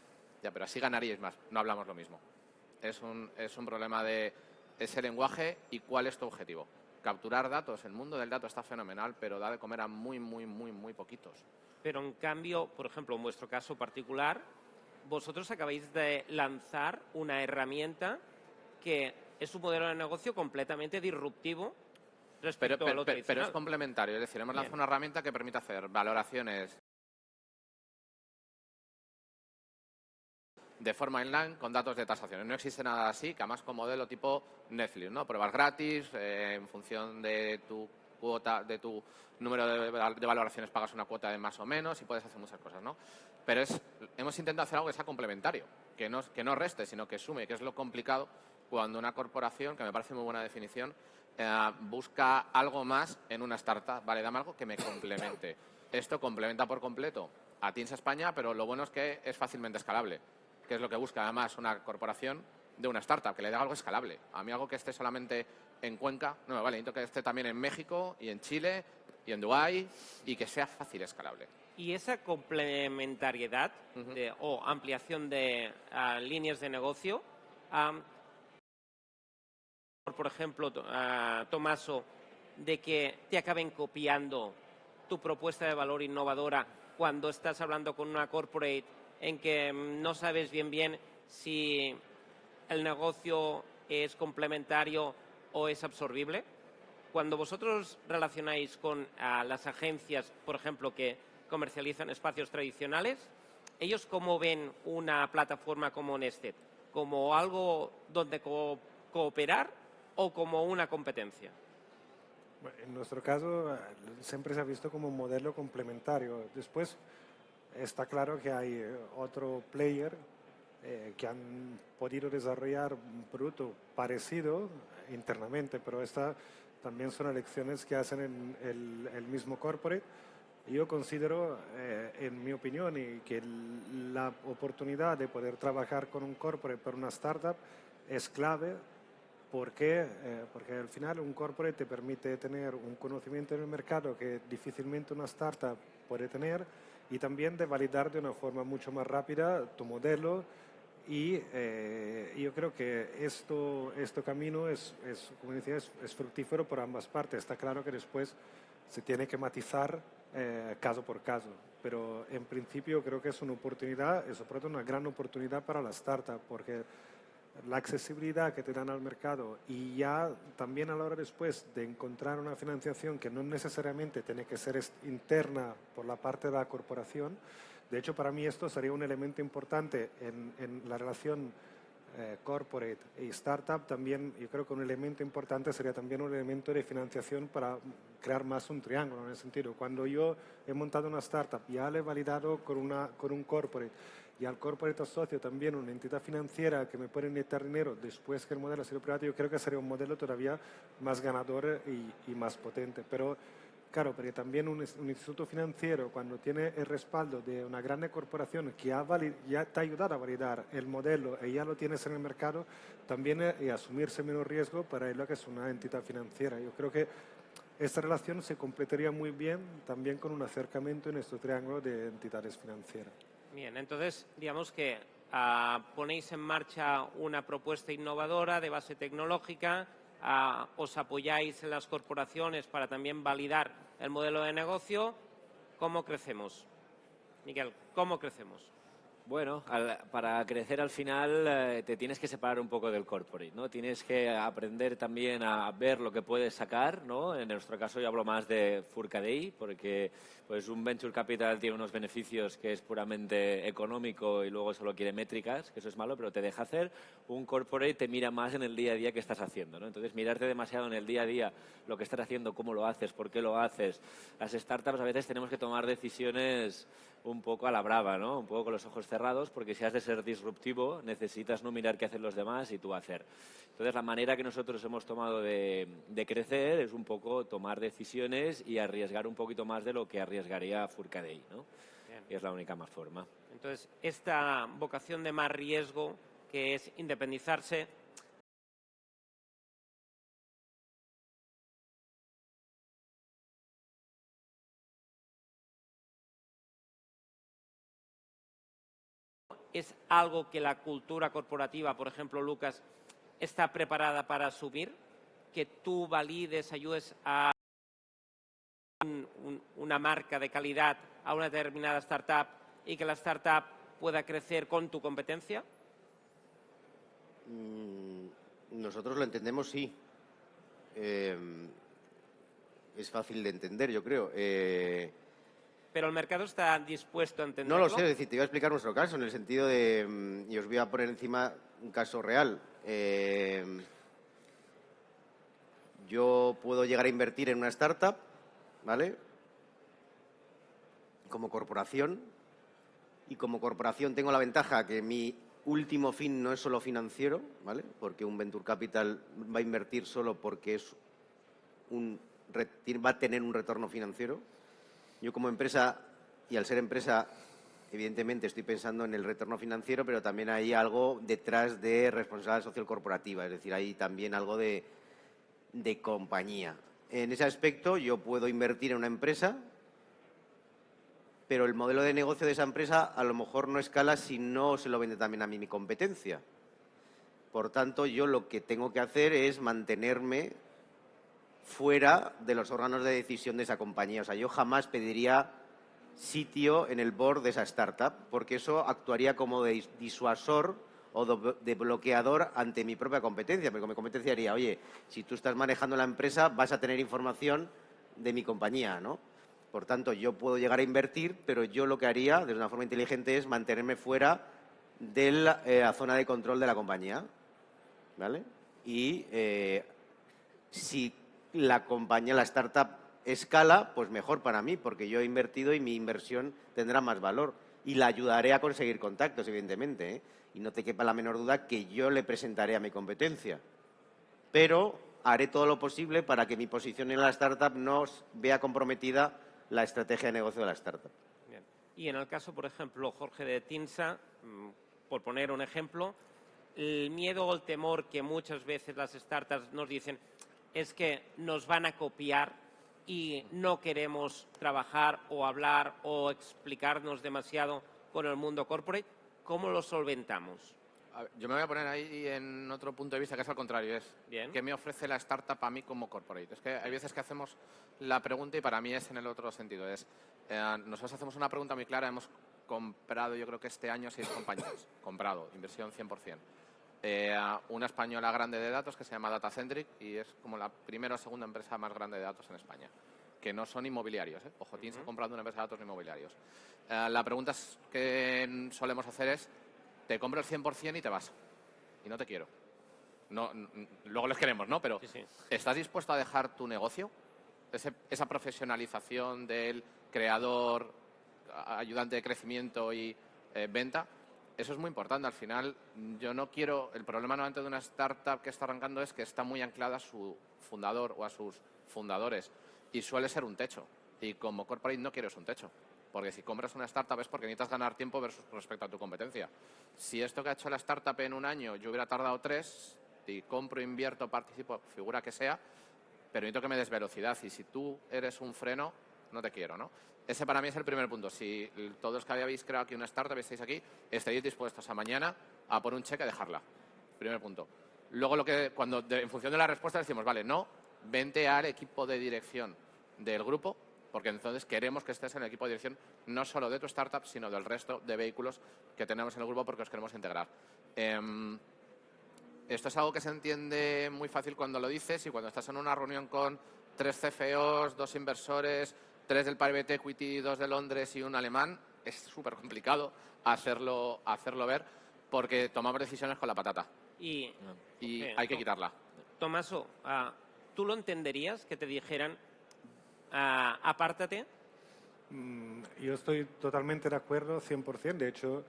Ya, pero así ganaríais más. No hablamos lo mismo. Es un problema de ese lenguaje y cuál es tu objetivo. Capturar datos. El mundo del dato está fenomenal, pero da de comer a muy poquitos. Pero en cambio, por ejemplo, en vuestro caso particular, vosotros acabáis de lanzar una herramienta que es un modelo de negocio completamente disruptivo respecto a lo Pero tradicional. es complementario. Es decir, hemos lanzado una herramienta que permite hacer valoraciones de forma online con datos de tasaciones. No existe nada así, que además con modelo tipo Netflix, ¿no? Pruebas gratis, en función de tu cuota, de tu número de valoraciones pagas una cuota de más o menos y puedes hacer muchas cosas, ¿no? Pero hemos intentado hacer algo que sea complementario, que no reste, sino que sume, que es lo complicado cuando una corporación, que me parece muy buena definición, busca algo más en una startup. Vale, dame algo que me complemente. Esto complementa por completo a TINSA España, pero lo bueno es que es fácilmente escalable, que es lo que busca además una corporación de una startup, que le dé algo escalable. A mí algo que esté solamente en Cuenca, no me vale, necesito que esté también en México y en Chile y en Dubái y que sea fácil escalable. Y esa complementariedad o ampliación de líneas de negocio, por ejemplo, Tomaso, de que te acaben copiando tu propuesta de valor innovadora cuando estás hablando con una corporate en que no sabes bien si el negocio es complementario o es absorbible. Cuando vosotros relacionáis con las agencias, por ejemplo, que comercializan espacios tradicionales, ¿ellos cómo ven una plataforma como Nested? ¿Como algo donde cooperar o como una competencia? En nuestro caso, siempre se ha visto como un modelo complementario. Después, está claro que hay otro player que han podido desarrollar un producto parecido internamente, pero estas también son elecciones que hacen en el mismo corporate. Yo considero, en mi opinión, y que la oportunidad de poder trabajar con un corporate por una startup es clave. ¿Por qué? Porque al final un corporate te permite tener un conocimiento en el mercado que difícilmente una startup puede tener, y también de validar de una forma mucho más rápida tu modelo. Y yo creo que este camino como decía, es fructífero por ambas partes. Está claro que después se tiene que matizar caso por caso, pero en principio creo que es una oportunidad, es sobre todo una gran oportunidad para la startup, porque la accesibilidad que te dan al mercado y ya también a la hora después de encontrar una financiación que no necesariamente tiene que ser interna por la parte de la corporación. De hecho, para mí esto sería un elemento importante en la relación corporate y startup. También yo creo que un elemento importante sería también un elemento de financiación para crear más un triángulo, en el sentido, cuando yo he montado una startup, ya la he validado con un corporate, y al corporate asocio también una entidad financiera que me puede inyectar dinero después que el modelo ha sido privado, yo creo que sería un modelo todavía más ganador y más potente. Pero claro, porque también un instituto financiero, cuando tiene el respaldo de una grande corporación que ya te ha ayudado a validar el modelo y ya lo tienes en el mercado, también asumirse menos riesgo para lo que es una entidad financiera. Yo creo que esta relación se completaría muy bien también con un acercamiento en este triángulo de entidades financieras. Bien, entonces digamos que ponéis en marcha una propuesta innovadora de base tecnológica, os apoyáis en las corporaciones para también validar el modelo de negocio. ¿Cómo crecemos? Miguel, ¿cómo crecemos? Bueno, para crecer al final te tienes que separar un poco del corporate, ¿no? Tienes que aprender también a ver lo que puedes sacar, ¿no? En nuestro caso yo hablo más de Furcadey, porque pues un venture capital tiene unos beneficios que es puramente económico y luego solo quiere métricas, que eso es malo, pero te deja hacer. Un corporate te mira más en el día a día que estás haciendo, ¿no? Entonces, mirarte demasiado en el día a día lo que estás haciendo, cómo lo haces, por qué lo haces. Las startups a veces tenemos que tomar decisiones un poco a la brava, ¿no? Un poco con los ojos cerrados, porque si has de ser disruptivo necesitas no mirar qué hacen los demás y tú hacer. Entonces, la manera que nosotros hemos tomado de crecer es un poco tomar decisiones y arriesgar un poquito más de lo que arriesgaría Furcadey, ¿no? Bien. Y es la única más forma. Entonces, esta vocación de más riesgo, que es independizarse, ¿es algo que la cultura corporativa, por ejemplo, Lucas, está preparada para asumir? Que tú valides, ayudes a una marca de calidad a una determinada startup y que la startup pueda crecer con tu competencia. Nosotros lo entendemos, sí. Es fácil de entender, yo creo. Pero el mercado está dispuesto a entenderlo. No lo sé, es decir, te iba a explicar nuestro caso, en el sentido de, y os voy a poner encima un caso real. Yo puedo llegar a invertir en una startup, ¿vale? Como corporación, y como corporación tengo la ventaja que mi último fin no es solo financiero, ¿vale? Porque un venture capital va a invertir solo porque es va a tener un retorno financiero. Yo como empresa, y al ser empresa, evidentemente estoy pensando en el retorno financiero, pero también hay algo detrás de responsabilidad social corporativa, es decir, hay también algo de compañía. En ese aspecto yo puedo invertir en una empresa, pero el modelo de negocio de esa empresa a lo mejor no escala si no se lo vende también a mí mi competencia. Por tanto, yo lo que tengo que hacer es mantenerme fuera de los órganos de decisión de esa compañía. O sea, yo jamás pediría sitio en el board de esa startup, porque eso actuaría como de disuasor o de bloqueador ante mi propia competencia, porque mi competencia diría, oye, si tú estás manejando la empresa vas a tener información de mi compañía, ¿no? Por tanto, yo puedo llegar a invertir, pero yo lo que haría, de una forma inteligente, es mantenerme fuera de la zona de control de la compañía, ¿vale? Y si la compañía, la startup escala, pues mejor para mí, porque yo he invertido y mi inversión tendrá más valor. Y la ayudaré a conseguir contactos, evidentemente, ¿eh? Y no te quepa la menor duda que yo le presentaré a mi competencia. Pero haré todo lo posible para que mi posición en la startup no vea comprometida la estrategia de negocio de la startup. Bien. Y en el caso, por ejemplo, Jorge, de Tinsa, por poner un ejemplo, el miedo o el temor que muchas veces las startups nos dicen es que nos van a copiar y no queremos trabajar o hablar o explicarnos demasiado con el mundo corporate. ¿Cómo lo solventamos? A ver, yo me voy a poner ahí en otro punto de vista que es al contrario, es Bien. ¿qué me ofrece la startup a mí como corporate? Es que hay veces que hacemos la pregunta y para mí es en el otro sentido. Nosotros hacemos una pregunta muy clara, hemos comprado yo creo que este año 6 compañías, comprado, inversión 100%. Una española grande de datos que se llama Datacentric y es como la primera o segunda empresa más grande de datos en España, que no son inmobiliarios, ¿eh? Ojo, Tinsa comprando una empresa de datos no inmobiliarios. La pregunta que solemos hacer es, te compro el 100% y te vas, y no te quiero. No, luego les queremos, ¿no? Pero Sí. ¿estás dispuesto a dejar tu negocio? Esa profesionalización del creador, ayudante de crecimiento y venta. Eso es muy importante. Al final, yo no quiero... El problema normalmente de una startup que está arrancando es que está muy anclada a su fundador o a sus fundadores y suele ser un techo. Y como corporate no quiero un techo. Porque si compras una startup es porque necesitas ganar tiempo respecto a tu competencia. Si esto que ha hecho la startup en un año yo hubiera tardado 3 y compro, invierto, participo, figura que sea, pero necesito que me des velocidad. Y si tú eres un freno, no te quiero, ¿no? Ese para mí es el primer punto. Si todos los que habéis creado aquí una startup, estáis aquí, estaréis dispuestos a mañana a por un cheque a dejarla. Primer punto. Luego, en función de la respuesta decimos, vale, no, vente al equipo de dirección del grupo porque entonces queremos que estés en el equipo de dirección no solo de tu startup, sino del resto de vehículos que tenemos en el grupo porque os queremos integrar. Esto es algo que se entiende muy fácil cuando lo dices y cuando estás en una reunión con 3 CFOs, 2 inversores, 3 del Private Equity, 2 de Londres y un alemán, es súper complicado hacerlo ver porque tomamos decisiones con la patata y hay que quitarla. Tomaso, ¿tú lo entenderías que te dijeran apártate? Yo estoy totalmente de acuerdo, 100%. De hecho,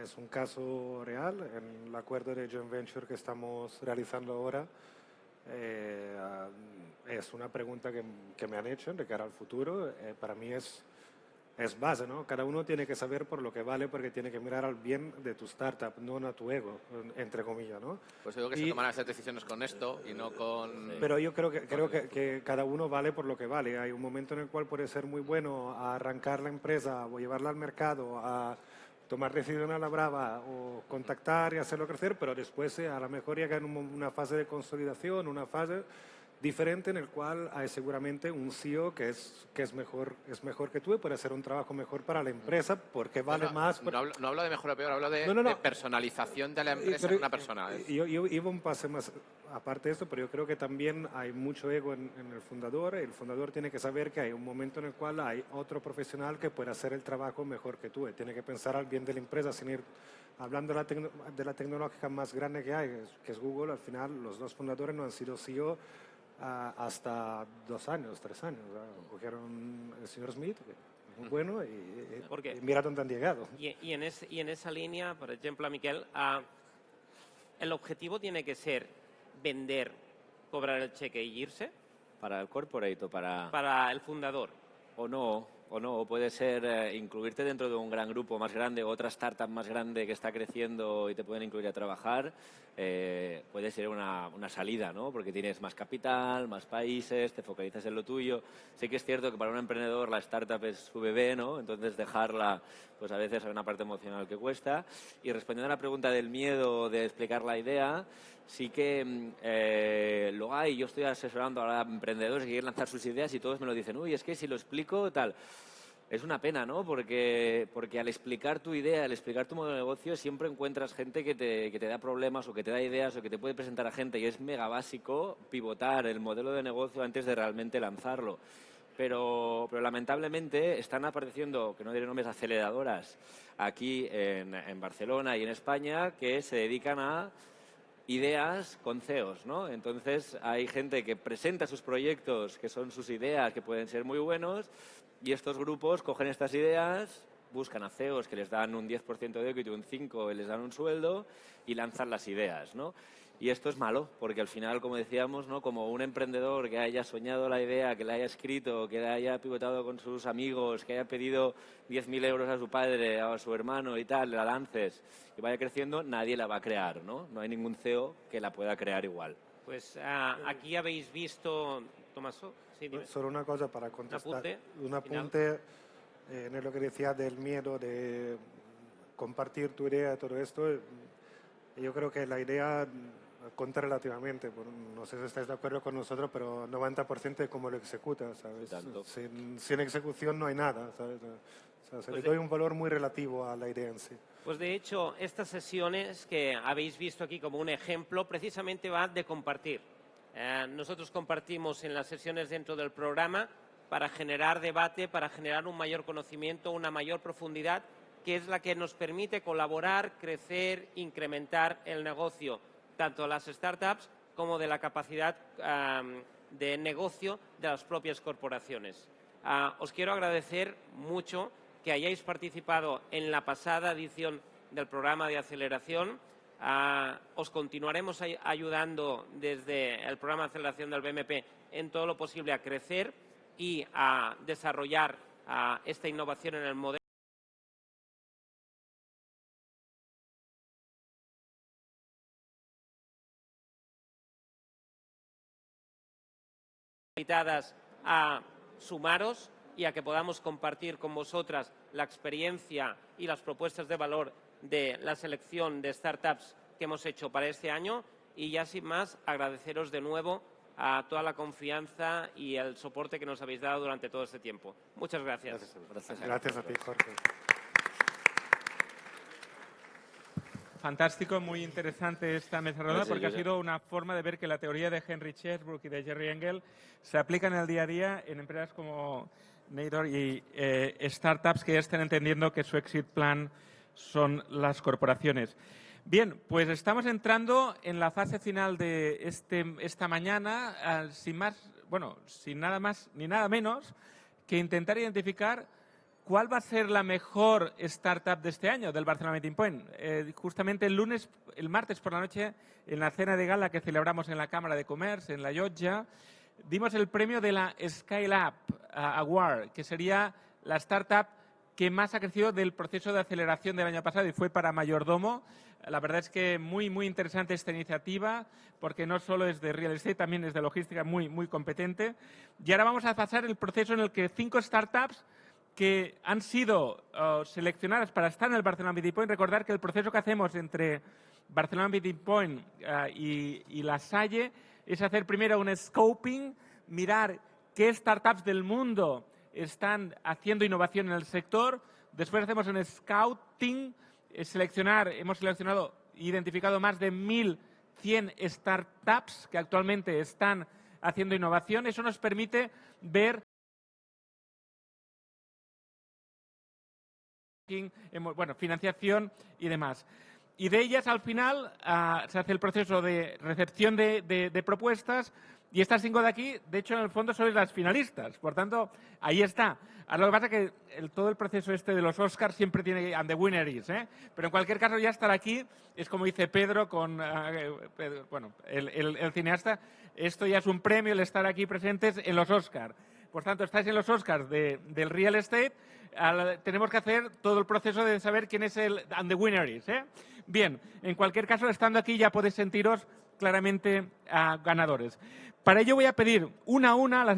es un caso real en el acuerdo de joint venture que estamos realizando ahora. Es una pregunta que me han hecho de cara al futuro. Para mí es base, ¿no? Cada uno tiene que saber por lo que vale, porque tiene que mirar al bien de tu startup, no a tu ego, entre comillas, ¿no? Pues digo que se toman esas decisiones con esto y no con... Pero yo creo que cada uno vale por lo que vale. Hay un momento en el cual puede ser muy bueno a arrancar la empresa o llevarla al mercado, a tomar decisiones a la brava o contactar y hacerlo crecer, pero después a lo mejor llega en una fase de consolidación, una fase diferente en el cual hay seguramente un CEO que es mejor que tú y puede hacer un trabajo mejor para la empresa porque vale más. No hablo de mejor o peor, hablo de personalización de la empresa en una persona. Yo iba un paso más aparte de esto, pero yo creo que también hay mucho ego en el fundador. El fundador tiene que saber que hay un momento en el cual hay otro profesional que puede hacer el trabajo mejor que tú. Tiene que pensar al bien de la empresa sin ir hablando de la tecnológica más grande que hay, que es Google. Al final los 2 fundadores no han sido CEO hasta 2 años, 3 años. Cogieron el señor Smith, que es muy bueno, y mira dónde han llegado. Y en esa línea, por ejemplo, Miquel, ¿el objetivo tiene que ser vender, cobrar el cheque y irse? ¿Para el corporate o para...? Para el fundador. O no, puede ser incluirte dentro de un gran grupo más grande o otra startup más grande que está creciendo y te pueden incluir a trabajar. Puede ser una salida, ¿no? Porque tienes más capital, más países, te focalizas en lo tuyo. Sí que es cierto que para un emprendedor la startup es su bebé, ¿no? Entonces dejarla, pues a veces hay una parte emocional que cuesta. Y respondiendo a la pregunta del miedo de explicar la idea, sí que lo hay. Yo estoy asesorando ahora a emprendedores que quieren lanzar sus ideas y todos me lo dicen. Uy, es que si lo explico, tal... Es una pena, ¿no? Porque al explicar tu idea, al explicar tu modelo de negocio, siempre encuentras gente que te da problemas o que te da ideas o que te puede presentar a gente, y es mega básico pivotar el modelo de negocio antes de realmente lanzarlo. Pero lamentablemente están apareciendo, que no diré nombres, aceleradoras aquí en Barcelona y en España que se dedican a ideas con CEOs, ¿no? Entonces hay gente que presenta sus proyectos, que son sus ideas, que pueden ser muy buenos, y estos grupos cogen estas ideas, buscan a CEOs que les dan un 10% de equity, un 5%, y les dan un sueldo y lanzan las ideas, ¿no? Y esto es malo, porque al final, como decíamos, ¿no? Como un emprendedor que haya soñado la idea, que la haya escrito, que la haya pivotado con sus amigos, que haya pedido 10.000 euros a su padre, a su hermano y tal, la lances y vaya creciendo, nadie la va a crear, ¿no? No hay ningún CEO que la pueda crear igual. Pues aquí habéis visto, Tomaso. Sí, dime. Solo una cosa para contestar. Un apunte en lo que decía del miedo de compartir tu idea, todo esto. Yo creo que la idea cuenta relativamente. No sé si estáis de acuerdo con nosotros, pero 90% de cómo lo ejecutas, ¿sabes? Sin ejecución no hay nada, ¿sabes? O sea, le doy un valor muy relativo a la idea en sí. Pues de hecho, estas sesiones que habéis visto aquí como un ejemplo, precisamente va de compartir. Nosotros compartimos en las sesiones dentro del programa para generar debate, para generar un mayor conocimiento, una mayor profundidad, que es la que nos permite colaborar, crecer, incrementar el negocio, tanto de las startups como de la capacidad de negocio de las propias corporaciones. Os quiero agradecer mucho que hayáis participado en la pasada edición del programa de aceleración. Os continuaremos ayudando desde el programa de aceleración del BMP en todo lo posible a crecer y a desarrollar esta innovación en el modelo invitadas a sumaros y a que podamos compartir con vosotras la experiencia y las propuestas de valor de la selección de startups que hemos hecho para este año. Y ya sin más, agradeceros de nuevo toda la confianza y el soporte que nos habéis dado durante todo este tiempo. Muchas gracias. Gracias a ti, Jorge. Fantástico, muy interesante esta mesa redonda porque ha sido una forma de ver que la teoría de Henry Chesbrook y de Jerry Engel se aplica en el día a día en empresas como Nader y startups que ya están entendiendo que su exit plan son las corporaciones. Bien, pues estamos entrando en la fase final de esta mañana, sin nada más ni nada menos que intentar identificar ¿cuál va a ser la mejor startup de este año del Barcelona Meeting Point? Justamente el martes por la noche, en la cena de gala que celebramos en la Cámara de Comercio, en la Llotja, dimos el premio de la Scale Up Award, que sería la startup que más ha crecido del proceso de aceleración del año pasado y fue para Mayordomo. La verdad es que muy, muy interesante esta iniciativa porque no solo es de real estate, también es de logística muy, muy competente. Y ahora vamos a pasar el proceso en el que 5 startups que han sido seleccionadas para estar en el Barcelona Meeting Point. Recordar que el proceso que hacemos entre Barcelona Meeting Point y La Salle es hacer primero un scoping, mirar qué startups del mundo están haciendo innovación en el sector. Después hacemos un scouting, hemos seleccionado e identificado más de 1.100 startups que actualmente están haciendo innovación. Eso nos permite ver financiación y demás. Y de ellas, al final, se hace el proceso de recepción de propuestas y estas 5 de aquí, de hecho, en el fondo, sois las finalistas. Por tanto, ahí está. Ahora, lo que pasa es que todo el proceso de los Oscars siempre tiene and the winner is, pero en cualquier caso ya estar aquí es como dice Pedro con el cineasta, esto ya es un premio el estar aquí presentes en los Oscars. Por tanto, estáis en los Oscars del real estate. Tenemos que hacer todo el proceso de saber quién es el and the winner is. Bien, en cualquier caso, estando aquí ya podéis sentiros claramente ganadores. Para ello voy a pedir una a una a las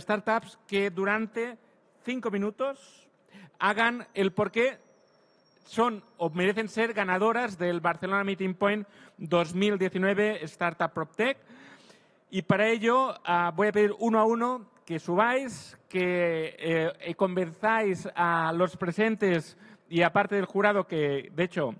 startups que durante 5 minutos hagan el por qué son o merecen ser ganadoras del Barcelona Meeting Point 2019 Startup PropTech. Y para ello voy a pedir uno a uno que subáis, que convenzáis a los presentes y aparte del jurado que, de hecho,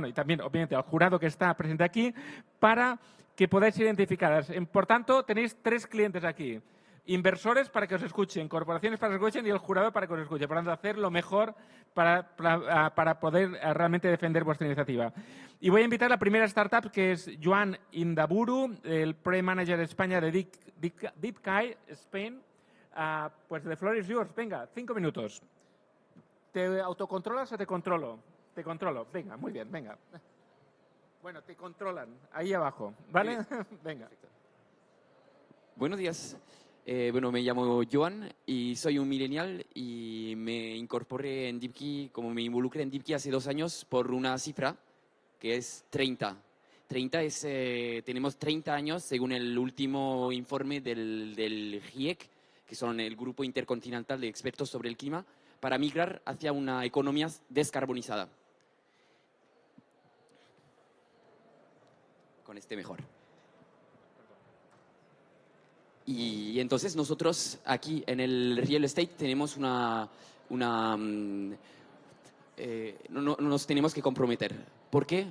y también, obviamente, al jurado que está presente aquí, para que podáis identificadas. Por tanto, tenéis 3 clientes aquí. Inversores para que os escuchen, corporaciones para que os escuchen y el jurado para que os escuche. Por tanto, hacer lo mejor para poder realmente defender vuestra iniciativa. Y voy a invitar a la primera startup, que es Joan Indaburu, el Project Manager de España de DeepKai, Spain. Pues the floor is yours. Venga, 5 minutos. ¿Te autocontrolas o te controlo? Te controlo. Venga, muy bien, venga. Bueno, te controlan. Ahí abajo, ¿vale? Sí. Venga. Buenos días. Me llamo Joan y soy un millennial y me incorporé en DeepKey, como me involucré en DeepKey hace 2 años por una cifra que es 30. 30 es, tenemos 30 años según el último informe del GIEC, que son el Grupo Intercontinental de Expertos sobre el Clima, para migrar hacia una economía descarbonizada. Con este mejor. Y entonces nosotros aquí en el real estate tenemos no nos tenemos que comprometer. ¿Por qué?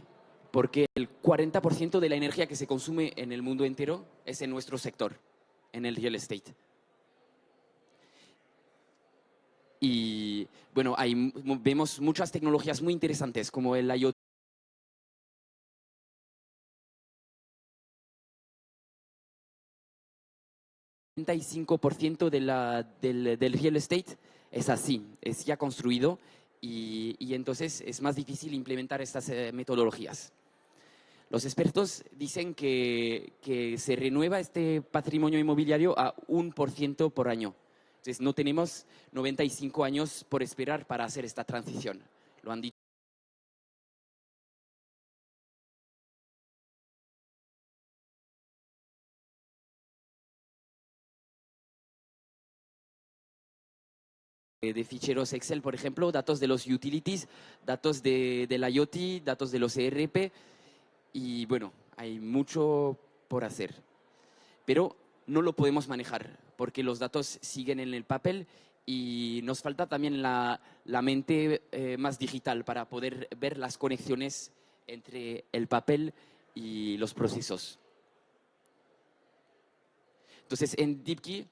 Porque el 40% de la energía que se consume en el mundo entero es en nuestro sector, en el real estate. Y bueno, vemos muchas tecnologías muy interesantes como el IoT. 95% del real estate es así, es ya construido y entonces es más difícil implementar estas metodologías. Los expertos dicen que se renueva este patrimonio inmobiliario a 1% por año. Entonces no tenemos 95 años por esperar para hacer esta transición. Lo han dicho. De ficheros Excel, por ejemplo, datos de los utilities, datos del IoT, datos de los ERP y bueno, hay mucho por hacer. pero no lo podemos manejar porque los datos siguen en el papel y nos falta también la mente más digital para poder ver las conexiones entre el papel y los procesos. Entonces, en DeepKey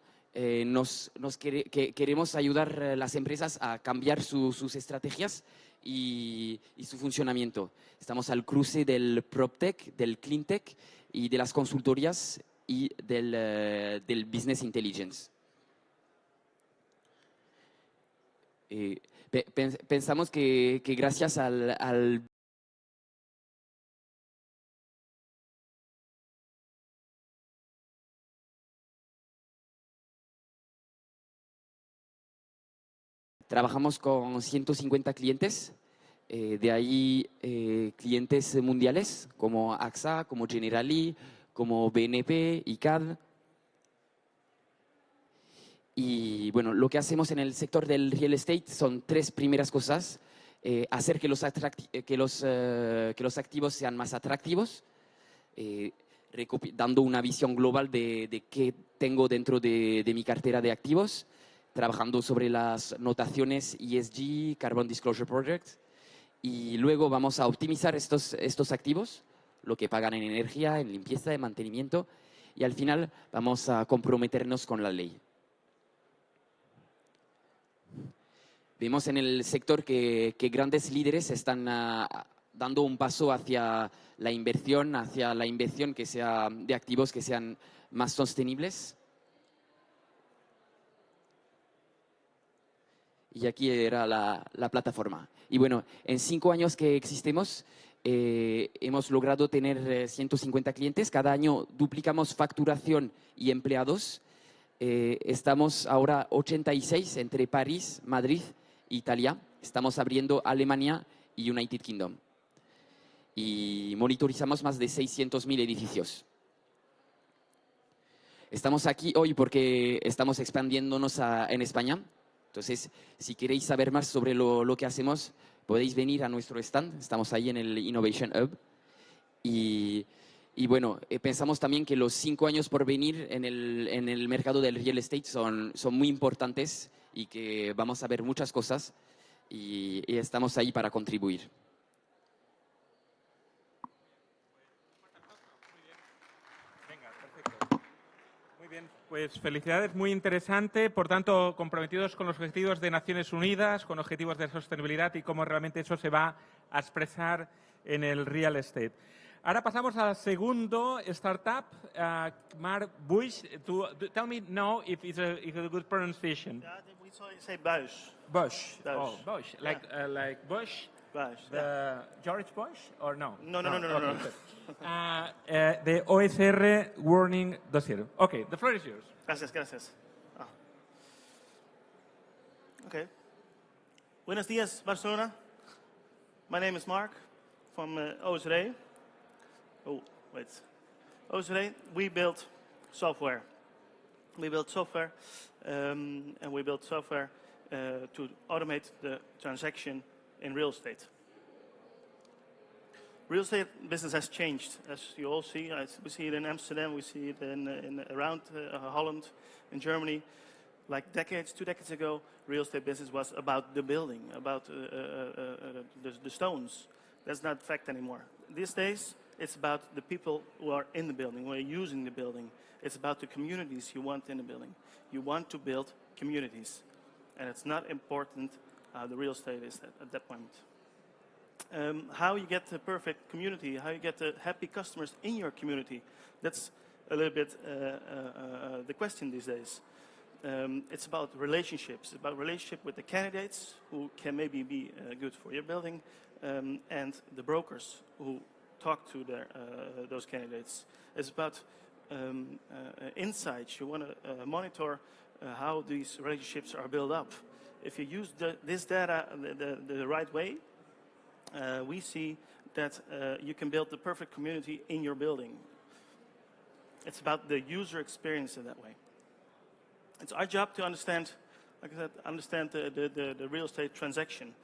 queremos ayudar a las empresas a cambiar sus estrategias y su funcionamiento. Estamos al cruce del PropTech, del CleanTech y de las consultorías y del Business Intelligence. Pensamos que gracias al trabajamos con 150 clientes, de ahí clientes mundiales como AXA, como Generali, como BNP, ICAD. Y bueno, lo que hacemos en el sector del real estate son tres primeras cosas. Hacer que los activos sean más atractivos, dando una visión global de qué tengo dentro de mi cartera de activos, trabajando sobre las notaciones ESG, Carbon Disclosure Project, y luego vamos a optimizar estos activos, lo que pagan en energía, en limpieza, en mantenimiento, y al final vamos a comprometernos con la ley. Vemos en el sector que grandes líderes están dando un paso hacia la inversión que sea de activos que sean más sostenibles. Y aquí era la plataforma. Y bueno, en 5 años que existimos, hemos logrado tener 150 clientes. Cada año duplicamos facturación y empleados. Estamos ahora 86 entre París, Madrid e Italia. Estamos abriendo Alemania y United Kingdom. Y monitorizamos más de 600.000 edificios. Estamos aquí hoy porque estamos expandiéndonos en España. Entonces, si queréis saber más sobre lo que hacemos, podéis venir a nuestro stand. Estamos ahí en el Innovation Hub. Y bueno, pensamos también que los 5 años por venir en el mercado del real estate son muy importantes y que vamos a ver muchas cosas y estamos ahí para contribuir. Bien, pues felicidades, muy interesante. Por tanto, comprometidos con los objetivos de Naciones Unidas, con objetivos de sostenibilidad y cómo realmente eso se va a expresar en el real estate. Ahora pasamos al segundo startup, Mark Bush. Tell me now if it's a good pronunciation. Yeah, we say Bush. Bush. Bush. Oh, Bush. Like Bush. Bush. George Bush or no? No. The OSR Warning Dossier. Okay, the floor is yours. Gracias. Okay. Buenos días, Barcelona. My name is Mark from OSR. OSR, we build software. We build software, and we build software to automate the transaction in real estate. Real estate business has changed, as you all see. We see it in Amsterdam, we see it around Holland, in Germany. Like 2 decades ago, real estate business was about the building, about the stones. That's not fact anymore. These days, it's about the people who are in the building, who are using the building. It's about the communities you want in the building. You want to build communities. And it's not important how the real estate is at that point. How you get the perfect community, how you get the happy customers in your community, that's a little bit the question these days. It's about relationships. It's about relationship with the candidates who can maybe be good for your building, and the brokers who talk to those candidates. It's about insights. You want to monitor how these relationships are built up. If you use this data the right way, we see that you can build the perfect community in your building. It's about the user experience in that way. It's our job to understand, like I said, understand the real estate transaction.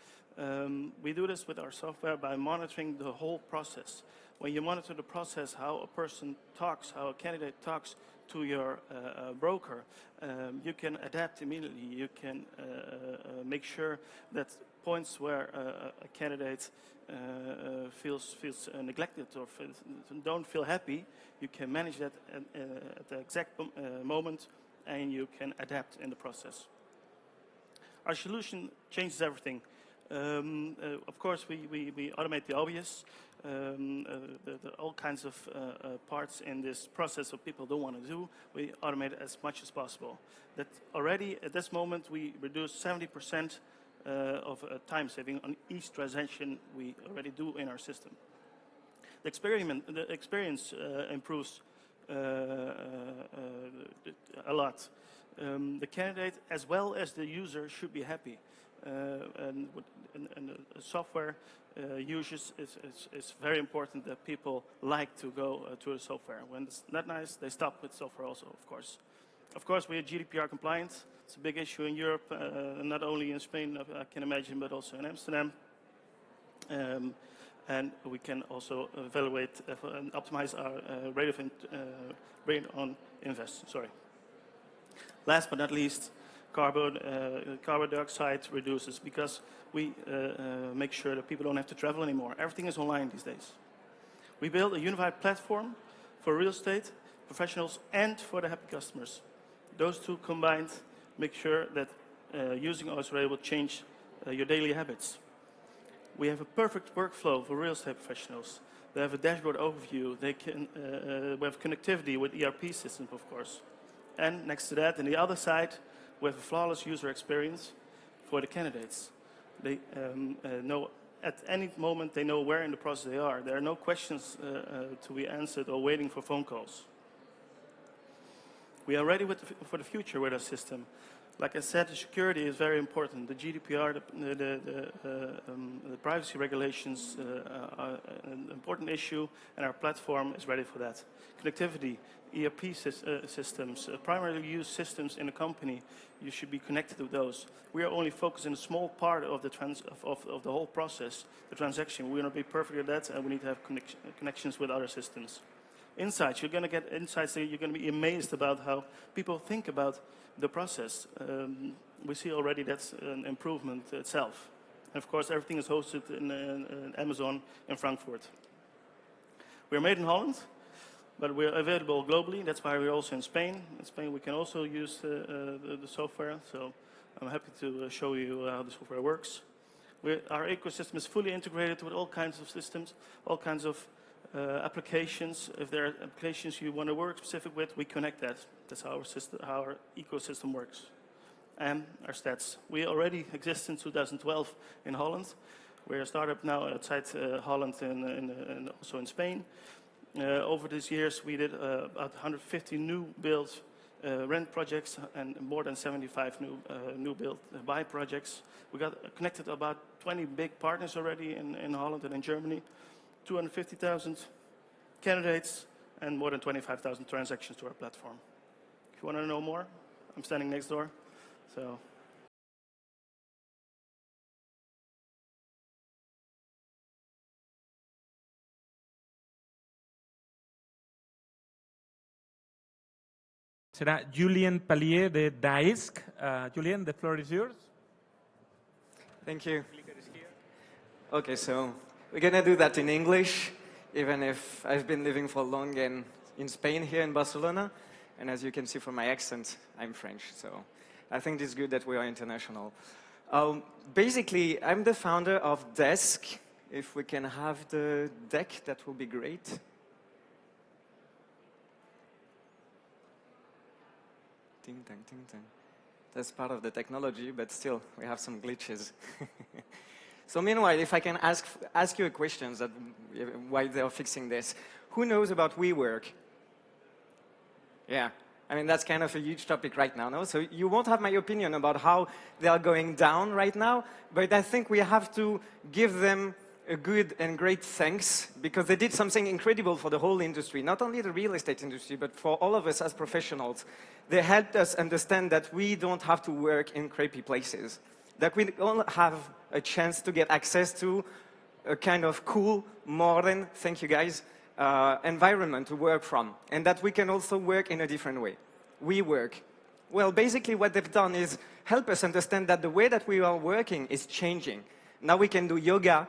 We do this with our software by monitoring the whole process. When you monitor the process, how a person talks, how a candidate talks to your broker. You can adapt immediately. You can make sure that points where a candidate feels neglected or don't feel happy, you can manage that at the exact moment, and you can adapt in the process. Our solution changes everything. Of course, we automate the obvious. All kinds of parts in this process that people don't want to do, we automate as much as possible. That already at this moment we reduce 70% of time saving on each transaction we already do in our system. The experience improves a lot. The candidate as well as the user should be happy. And the software users, it's very important that people like to go to the software. When it's not nice, they stop with software also, of course. Of course, we are GDPR compliant. It's a big issue in Europe, not only in Spain, I can imagine, but also in Amsterdam. And we can also evaluate and optimize our rate on invest. Sorry. Last but not least, carbon dioxide reduces because we make sure that people don't have to travel anymore. Everything is online these days. We build a unified platform for real estate professionals and for the happy customers. Those two combined make sure that using Osray will change your daily habits. We have a perfect workflow for real estate professionals. They have a dashboard overview. They can we have connectivity with ERP systems, of course. And next to that, on the other side, we have a flawless user experience for the candidates. They know at any moment they know where in the process they are. There are no questions to be answered or waiting for phone calls. We are ready for the future with our system. Like I said, the security is very important. The GDPR, the privacy regulations are an important issue, and our platform is ready for that. Connectivity, ERP systems, primarily used systems in a company, you should be connected with those. We are only focused on a small part of the of the whole process, the transaction. We want to be perfect at that, and we need to have connections with other systems. Insights, you're going to get insights that you're going to be amazed about how people think about the process. We see already that's an improvement itself. And of course, everything is hosted in Amazon in Frankfurt. We're made in Holland, but we're available globally. That's why we're also in Spain. In Spain, we can also use the software. So I'm happy to show you how the software works. Our ecosystem is fully integrated with all kinds of systems, all kinds of applications. If there are applications you want to work specific with, we connect that. That's how our ecosystem works. And our stats. We already exist in 2012 in Holland. We're a startup now outside Holland and also in Spain. Over these years, we did about 150 new build rent projects and more than 75 new build buy projects. We got connected to about 20 big partners already in Holland and in Germany. 250,000 candidates and more than 25,000 transactions to our platform. If you want to know more, I'm standing next door. So. Será Julien Pallier de Daisk. Julien, the floor is yours. Thank you. Okay, so we're going to do that in English, even if I've been living for long in Spain, here in Barcelona. And as you can see from my accent, I'm French. So I think it's good that we are international. Basically, I'm the founder of Desk. If we can have the deck, that would be great. Ding, dang, ding, dang. That's part of the technology, but still, we have some glitches. So meanwhile, if I can ask you a question that while they're fixing this, who knows about WeWork? Yeah, I mean, that's kind of a huge topic right now, no? So you won't have my opinion about how they are going down right now, but I think we have to give them a good and great thanks because they did something incredible for the whole industry, not only the real estate industry, but for all of us as professionals. They helped us understand that we don't have to work in crappy places, that we all have a chance to get access to a kind of cool, modern, thank you guys, environment to work from, and that we can also work in a different way. WeWork. Well, basically what they've done is help us understand that the way that we are working is changing. Now we can do yoga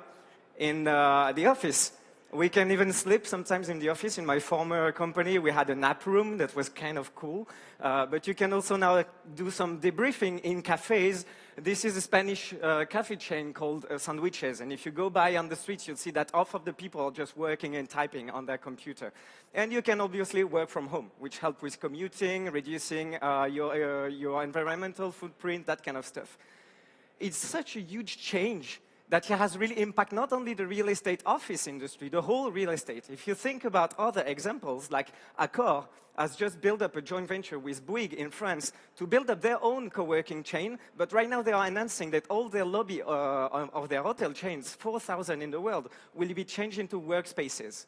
in the office. We can even sleep sometimes in the office. In my former company, we had a nap room that was kind of cool. But you can also now do some debriefing in cafes. This is a Spanish cafe chain called Sandwiches. And if you go by on the streets, you'll see that half of the people are just working and typing on their computer. And you can obviously work from home, which helps with commuting, reducing your environmental footprint, that kind of stuff. It's such a huge change that has really impact not only the real estate office industry, the whole real estate. If you think about other examples, like Accor has just built up a joint venture with Bouygues in France to build up their own co-working chain, but right now they are announcing that all their lobby of their hotel chains, 4,000 in the world, will be changed into workspaces.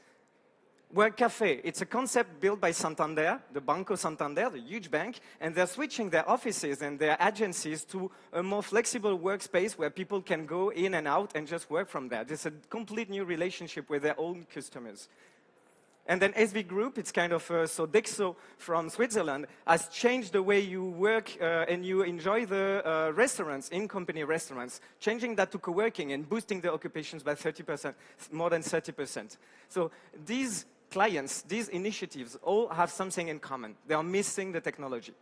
Work Cafe, it's a concept built by Santander, the Banco Santander, the huge bank, and they're switching their offices and their agencies to a more flexible workspace where people can go in and out and just work from there. There's a complete new relationship with their own customers. And then SV Group, it's kind of Sodexo from Switzerland, has changed the way you work and you enjoy the restaurants, in-company restaurants, changing that to co-working and boosting the occupations by 30%, more than 30%. So these clients, these initiatives all have something in common. They are missing the technology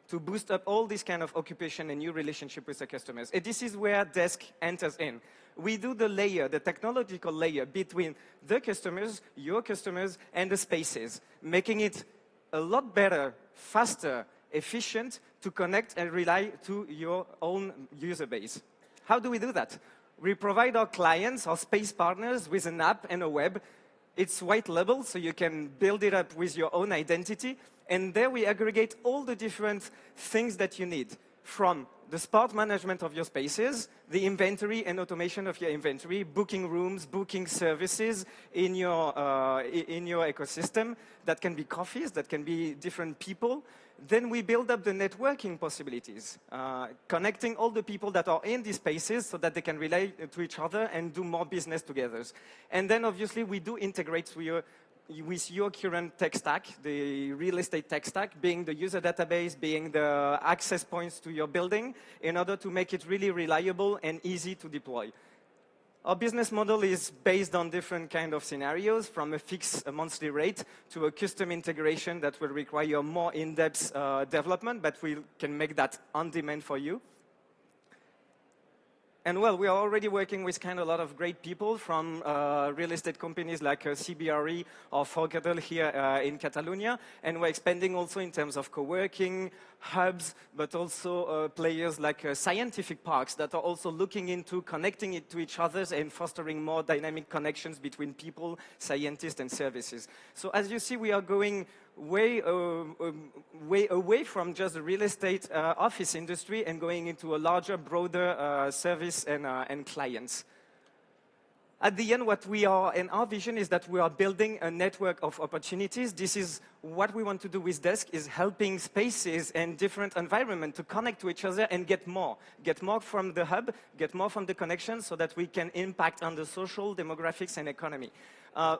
to boost up all this kind of occupation and new relationship with the customers. And this is where Desk enters in. We do the layer, the technological layer between the customers, your customers, and the spaces, making it a lot better, faster, efficient to connect and rely to your own user base. How do we do that? We provide our clients, our space partners, with an app and a web. It's white label, so you can build it up with your own identity. And there we aggregate all the different things that you need, from the smart management of your spaces, the inventory and automation of your inventory, booking rooms, booking services in your ecosystem. That can be coffees, that can be different people. Then we build up the networking possibilities, connecting all the people that are in these spaces so that they can relate to each other and do more business together. And then obviously we do integrate with your current tech stack, the real estate tech stack, being the user database, being the access points to your building, in order to make it really reliable and easy to deploy. Our business model is based on different kind of scenarios, from a fixed monthly rate to a custom integration that will require more in-depth development, but we can make that on demand for you. And well, we are already working with kind of a lot of great people from real estate companies like CBRE or Forcatel here in Catalonia. And we're expanding also in terms of co-working, hubs, but also players like scientific parks that are also looking into connecting it to each other and fostering more dynamic connections between people, scientists, and services. So as you see, we are going way away from just the real estate office industry and going into a larger, broader service and clients. At the end, what we are, and our vision is that we are building a network of opportunities. This is what we want to do with Desk, is helping spaces and different environments to connect to each other and get more from the hub, get more from the connection, so that we can impact on the social, demographics, and economy.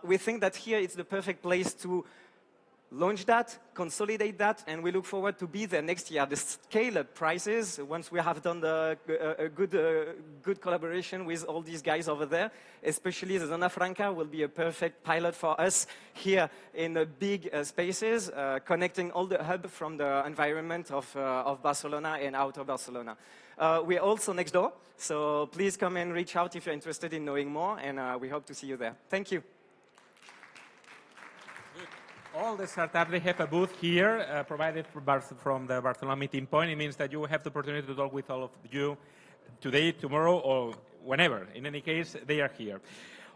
We think that here it's the perfect place to launch that, consolidate that, and we look forward to be there next year. The scale-up prices, once we have done a good collaboration with all these guys over there, especially the Zona Franca will be a perfect pilot for us here in the big spaces, connecting all the hub from the environment of Barcelona and out of Barcelona. We're also next door, so please come and reach out if you're interested in knowing more, and we hope to see you there. Thank you. All the startups, they have a booth here provided from the Barcelona Meeting Point. It means that you have the opportunity to talk with all of you today, tomorrow, or whenever. In any case, they are here.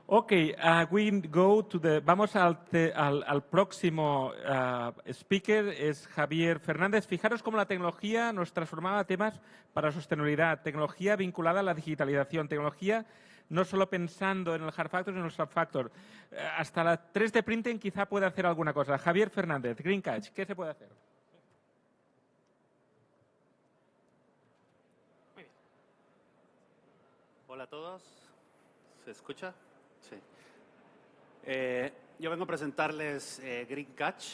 Okay, we go to the... Vamos al próximo speaker, es Javier Fernández. Fijaros cómo la tecnología nos transformaba temas para sostenibilidad, tecnología vinculada a la digitalización, tecnología no solo pensando en el hard factor, sino en el soft factor. Hasta la 3D printing quizá pueda hacer alguna cosa. Javier Fernández, Green Catch, ¿qué se puede hacer? Muy bien. Hola a todos. ¿Se escucha? Sí. yo vengo a presentarles Green Catch.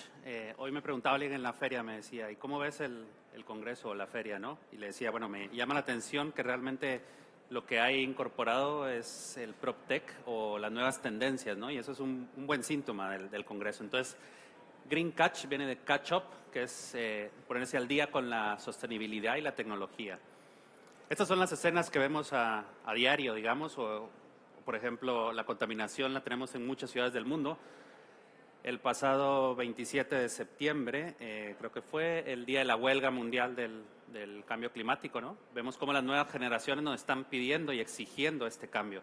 Hoy me preguntaba alguien en la feria, me decía, ¿y cómo ves el congreso o la feria, no? Y le decía, bueno, me llama la atención que realmente lo que hay incorporado es el PropTech o las nuevas tendencias, ¿no? Y eso es un buen síntoma del congreso. Entonces, Green Catch viene de Catch Up, que es ponerse al día con la sostenibilidad y la tecnología. Estas son las escenas que vemos a diario, digamos, o por ejemplo, la contaminación la tenemos en muchas ciudades del mundo. El pasado 27 de septiembre, creo que fue el día de la huelga mundial del cambio climático, ¿no? Vemos cómo las nuevas generaciones nos están pidiendo y exigiendo este cambio.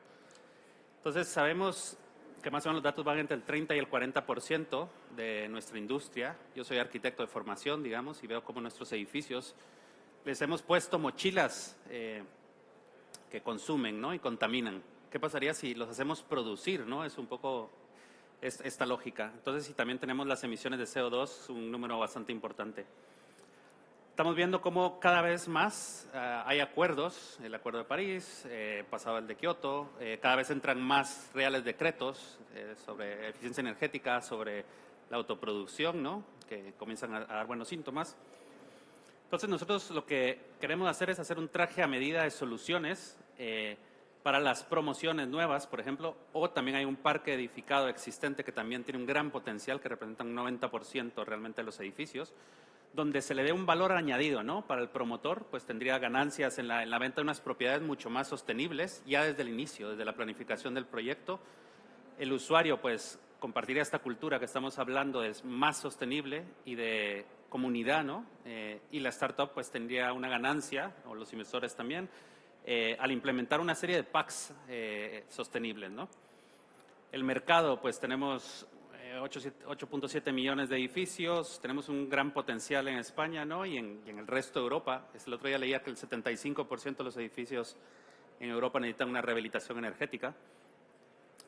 Entonces, sabemos que más o menos los datos van entre el 30 y el 40% de nuestra industria. Yo soy arquitecto de formación, digamos, y veo cómo nuestros edificios les hemos puesto mochilas que consumen, ¿no? Y contaminan. ¿Qué pasaría si los hacemos producir, ¿no? Es un poco esta lógica. Entonces, si también tenemos las emisiones de CO2, un número bastante importante. Estamos viendo cómo cada vez más hay acuerdos, el Acuerdo de París, pasado el de Kioto, cada vez entran más reales decretos sobre eficiencia energética, sobre la autoproducción, ¿no? Que comienzan a dar buenos síntomas. Entonces, nosotros lo que queremos hacer es hacer un traje a medida de soluciones para las promociones nuevas, por ejemplo, o también hay un parque edificado existente que también tiene un gran potencial, que representa un 90% realmente de los edificios, donde se le dé un valor añadido, ¿no? Para el promotor, pues tendría ganancias en la venta de unas propiedades mucho más sostenibles, ya desde el inicio, desde la planificación del proyecto. El usuario, pues, compartiría esta cultura que estamos hablando, es más sostenible y de comunidad, ¿no? Y la startup, pues, tendría una ganancia, o los inversores también, al implementar una serie de packs sostenibles, ¿no? El mercado, pues tenemos 8.7 millones de edificios, tenemos un gran potencial en España, ¿no? Y en el resto de Europa. El otro día leía que el 75% de los edificios en Europa necesitan una rehabilitación energética.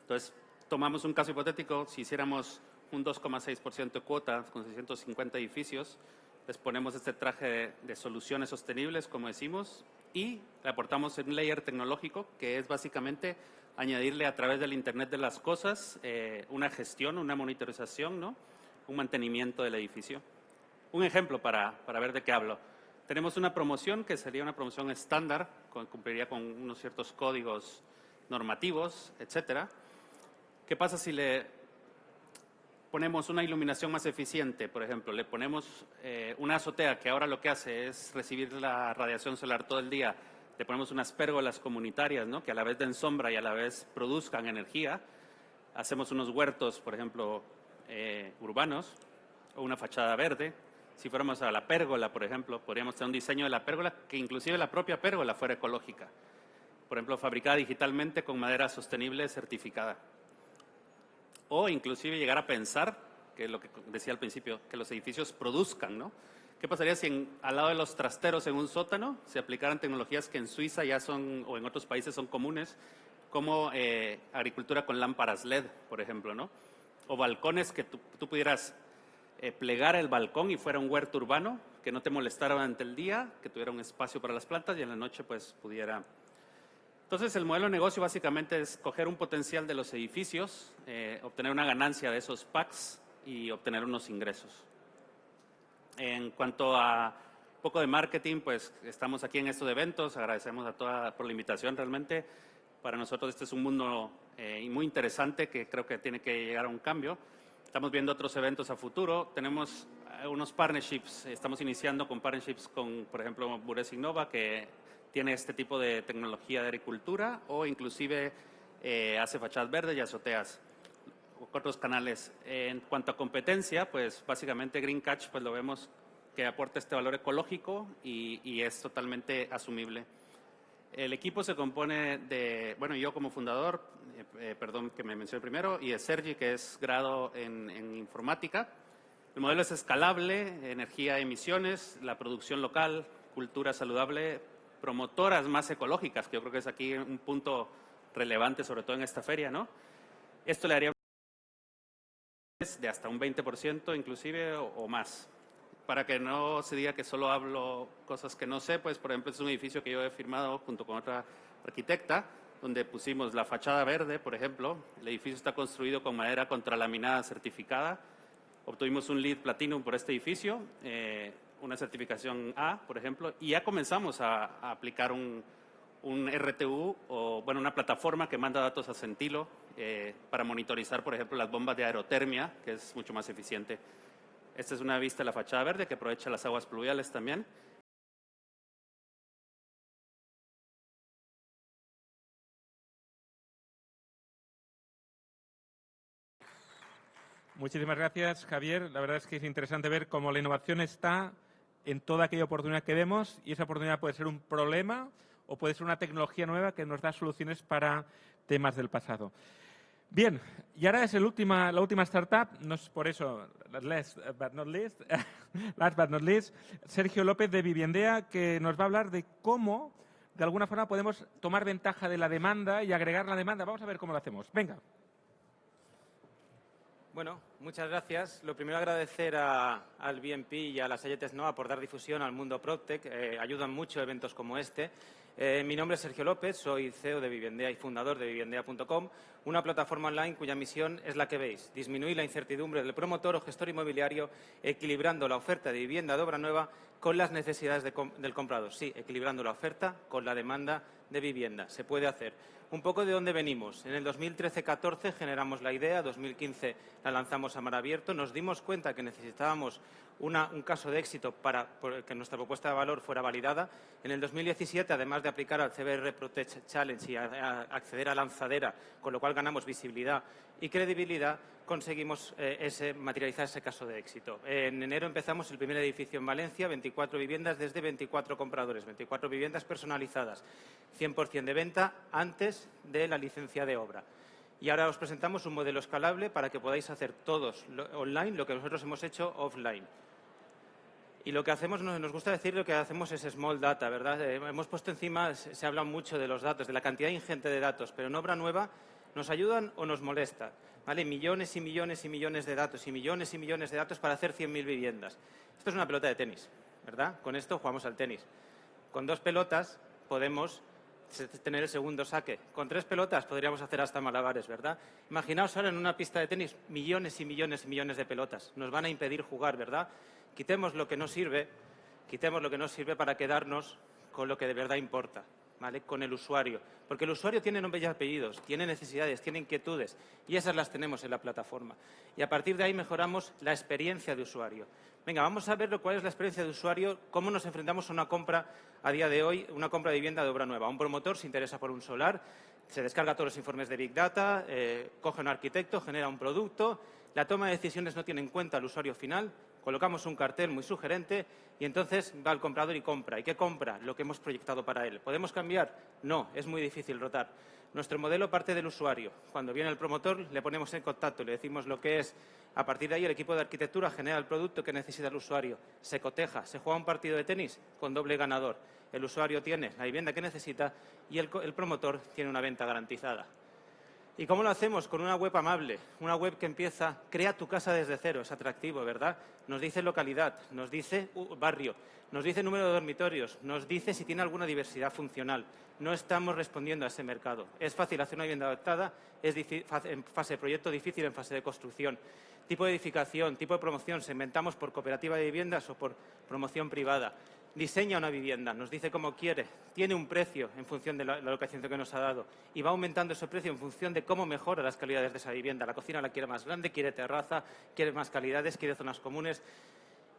Entonces, tomamos un caso hipotético, si hiciéramos un 2,6% de cuota con 650 edificios, les ponemos este traje de soluciones sostenibles, como decimos, y le aportamos un layer tecnológico que es básicamente añadirle a través del Internet de las cosas una gestión, una monitorización, ¿no? Un mantenimiento del edificio. Un ejemplo para ver de qué hablo. Tenemos una promoción que sería una promoción estándar, cumpliría con unos ciertos códigos normativos, etcétera. ¿Qué pasa si le ponemos una iluminación más eficiente? Por ejemplo, le ponemos una azotea que ahora lo que hace es recibir la radiación solar todo el día. Le ponemos unas pérgolas comunitarias, ¿no? Que a la vez den sombra y a la vez produzcan energía. Hacemos unos huertos, por ejemplo, urbanos, o una fachada verde. Si fuéramos a la pérgola, por ejemplo, podríamos tener un diseño de la pérgola que inclusive la propia pérgola fuera ecológica. Por ejemplo, fabricada digitalmente con madera sostenible certificada. O inclusive llegar a pensar, que es lo que decía al principio, que los edificios produzcan, ¿no? ¿Qué pasaría si al lado de los trasteros en un sótano se aplicaran tecnologías que en Suiza ya son, o en otros países son comunes, como agricultura con lámparas LED, por ejemplo, ¿no? O balcones que tú pudieras plegar el balcón y fuera un huerto urbano, que no te molestara durante el día, que tuviera un espacio para las plantas y en la noche pues pudiera. Entonces el modelo de negocio básicamente es coger un potencial de los edificios, obtener una ganancia de esos packs y obtener unos ingresos. En cuanto a un poco de marketing, pues estamos aquí en estos eventos, agradecemos a toda por la invitación realmente. Para nosotros este es un mundo muy interesante que creo que tiene que llegar a un cambio. Estamos viendo otros eventos a futuro, tenemos unos partnerships, estamos iniciando con partnerships con, por ejemplo, Bures Innova, que tiene este tipo de tecnología de agricultura o inclusive hace fachadas verdes y azoteas. Otros canales. En cuanto a competencia, pues básicamente Green Catch pues lo vemos que aporta este valor ecológico y es totalmente asumible. El equipo se compone de, bueno, yo como fundador, perdón que me mencioné primero, y de Sergi, que es grado en informática. El modelo es escalable, energía, emisiones, la producción local, cultura saludable, promotoras más ecológicas, que yo creo que es aquí un punto relevante, sobre todo en esta feria, ¿no? Esto le haría de hasta un 20% inclusive o más. Para que no se diga que solo hablo cosas que no sé, pues por ejemplo es un edificio que yo he firmado junto con otra arquitecta donde pusimos la fachada verde, por ejemplo. El edificio está construido con madera contralaminada certificada. Obtuvimos un LEED Platinum por este edificio, una certificación A, por ejemplo, y ya comenzamos a aplicar un RTU, o bueno, una plataforma que manda datos a Centilo para monitorizar, por ejemplo, las bombas de aerotermia, que es mucho más eficiente. Esta es una vista de la fachada verde que aprovecha las aguas pluviales también. Muchísimas gracias, Javier. La verdad es que es interesante ver cómo la innovación está en toda aquella oportunidad que vemos, y esa oportunidad puede ser un problema o puede ser una tecnología nueva que nos da soluciones para temas del pasado. Bien, y ahora es la última startup, no es por eso, last but not least, Sergio López de Viviendea, que nos va a hablar de cómo, de alguna forma, podemos tomar ventaja de la demanda y agregar la demanda. Vamos a ver cómo lo hacemos. Venga. Bueno, muchas gracias. Lo primero, agradecer al BNP y a la Sayetes Nova por dar difusión al mundo PropTech. Ayudan mucho eventos como este. Mi nombre es Sergio López, soy CEO de Viviendea y fundador de viviendea.com, una plataforma online cuya misión es la que veis: disminuir la incertidumbre del promotor o gestor inmobiliario, equilibrando la oferta de vivienda de obra nueva con las necesidades del comprador. Sí, equilibrando la oferta con la demanda de vivienda. Se puede hacer. Un poco de dónde venimos. En el 2013-14 generamos la idea, 2015 la lanzamos a mar abierto, nos dimos cuenta que necesitábamos un caso de éxito para que nuestra propuesta de valor fuera validada. En el 2017, además de aplicar al CBR Protect Challenge y acceder a lanzadera, con lo cual ganamos visibilidad y credibilidad, conseguimos materializar ese caso de éxito. En enero empezamos el primer edificio en Valencia, 24 viviendas desde 24 compradores, 24 viviendas personalizadas, 100% de venta antes de la licencia de obra. Y ahora os presentamos un modelo escalable para que podáis hacer todos online lo que nosotros hemos hecho offline. Y lo que hacemos, nos gusta decir, lo que hacemos es small data, ¿verdad? Hemos puesto encima, se habla mucho de los datos, de la cantidad ingente de datos, pero en obra nueva nos ayudan o nos molesta, ¿vale? Millones y millones y millones de datos y millones de datos para hacer 100.000 viviendas. Esto es una pelota de tenis, ¿verdad? Con esto jugamos al tenis. Con 2 pelotas podemos tener el segundo saque. Con 3 pelotas podríamos hacer hasta malabares, ¿verdad? Imaginaos ahora en una pista de tenis millones y millones y millones de pelotas. Nos van a impedir jugar, ¿verdad? Quitemos lo que no sirve para quedarnos con lo que de verdad importa, ¿vale? Con el usuario. Porque el usuario tiene nombres y apellidos, tiene necesidades, tiene inquietudes, y esas las tenemos en la plataforma. Y a partir de ahí mejoramos la experiencia de usuario. Venga, vamos a ver cuál es la experiencia de usuario, cómo nos enfrentamos a una compra a día de hoy, una compra de vivienda de obra nueva. Un promotor se interesa por un solar, se descarga todos los informes de Big Data, coge un arquitecto, genera un producto, la toma de decisiones no tiene en cuenta al usuario final, colocamos un cartel muy sugerente y entonces va al comprador y compra. ¿Y qué compra? Lo que hemos proyectado para él. ¿Podemos cambiar? No, es muy difícil rotar. Nuestro modelo parte del usuario. Cuando viene el promotor, le ponemos en contacto, le decimos lo que es. A partir de ahí, el equipo de arquitectura genera el producto que necesita el usuario. Se coteja, se juega un partido de tenis con doble ganador. El usuario tiene la vivienda que necesita y el promotor tiene una venta garantizada. ¿Y cómo lo hacemos? Con una web amable, una web que empieza, crea tu casa desde cero, es atractivo, ¿verdad? Nos dice localidad, nos dice barrio, nos dice número de dormitorios, nos dice si tiene alguna diversidad funcional. No estamos respondiendo a ese mercado. Es fácil hacer una vivienda adaptada, es en fase de proyecto, difícil en fase de construcción. Tipo de edificación, tipo de promoción, segmentamos por cooperativa de viviendas o por promoción privada. Diseña una vivienda, nos dice cómo quiere, tiene un precio en función de la locación que nos ha dado y va aumentando ese precio en función de cómo mejora las calidades de esa vivienda. La cocina la quiere más grande, quiere terraza, quiere más calidades, quiere zonas comunes.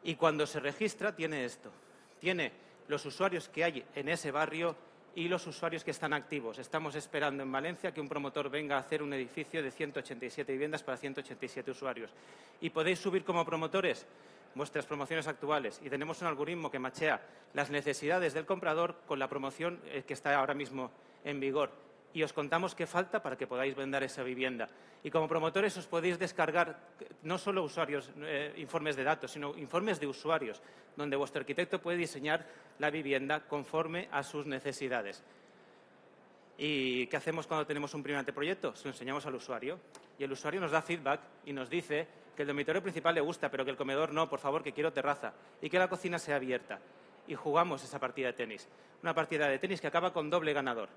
Y cuando se registra tiene esto, tiene los usuarios que hay en ese barrio y los usuarios que están activos. Estamos esperando en Valencia que un promotor venga a hacer un edificio de 187 viviendas para 187 usuarios. ¿Y podéis subir como promotores vuestras promociones actuales? Y tenemos un algoritmo que machea las necesidades del comprador con la promoción que está ahora mismo en vigor. Y os contamos qué falta para que podáis vender esa vivienda. Y como promotores os podéis descargar no solo informes de datos, sino informes de usuarios, donde vuestro arquitecto puede diseñar la vivienda conforme a sus necesidades. ¿Y qué hacemos cuando tenemos un primer anteproyecto? Se lo enseñamos al usuario. Y el usuario nos da feedback y nos dice que el dormitorio principal le gusta, pero que el comedor no, por favor, que quiero terraza. Y que la cocina sea abierta. Y jugamos esa partida de tenis. Una partida de tenis que acaba con doble ganador.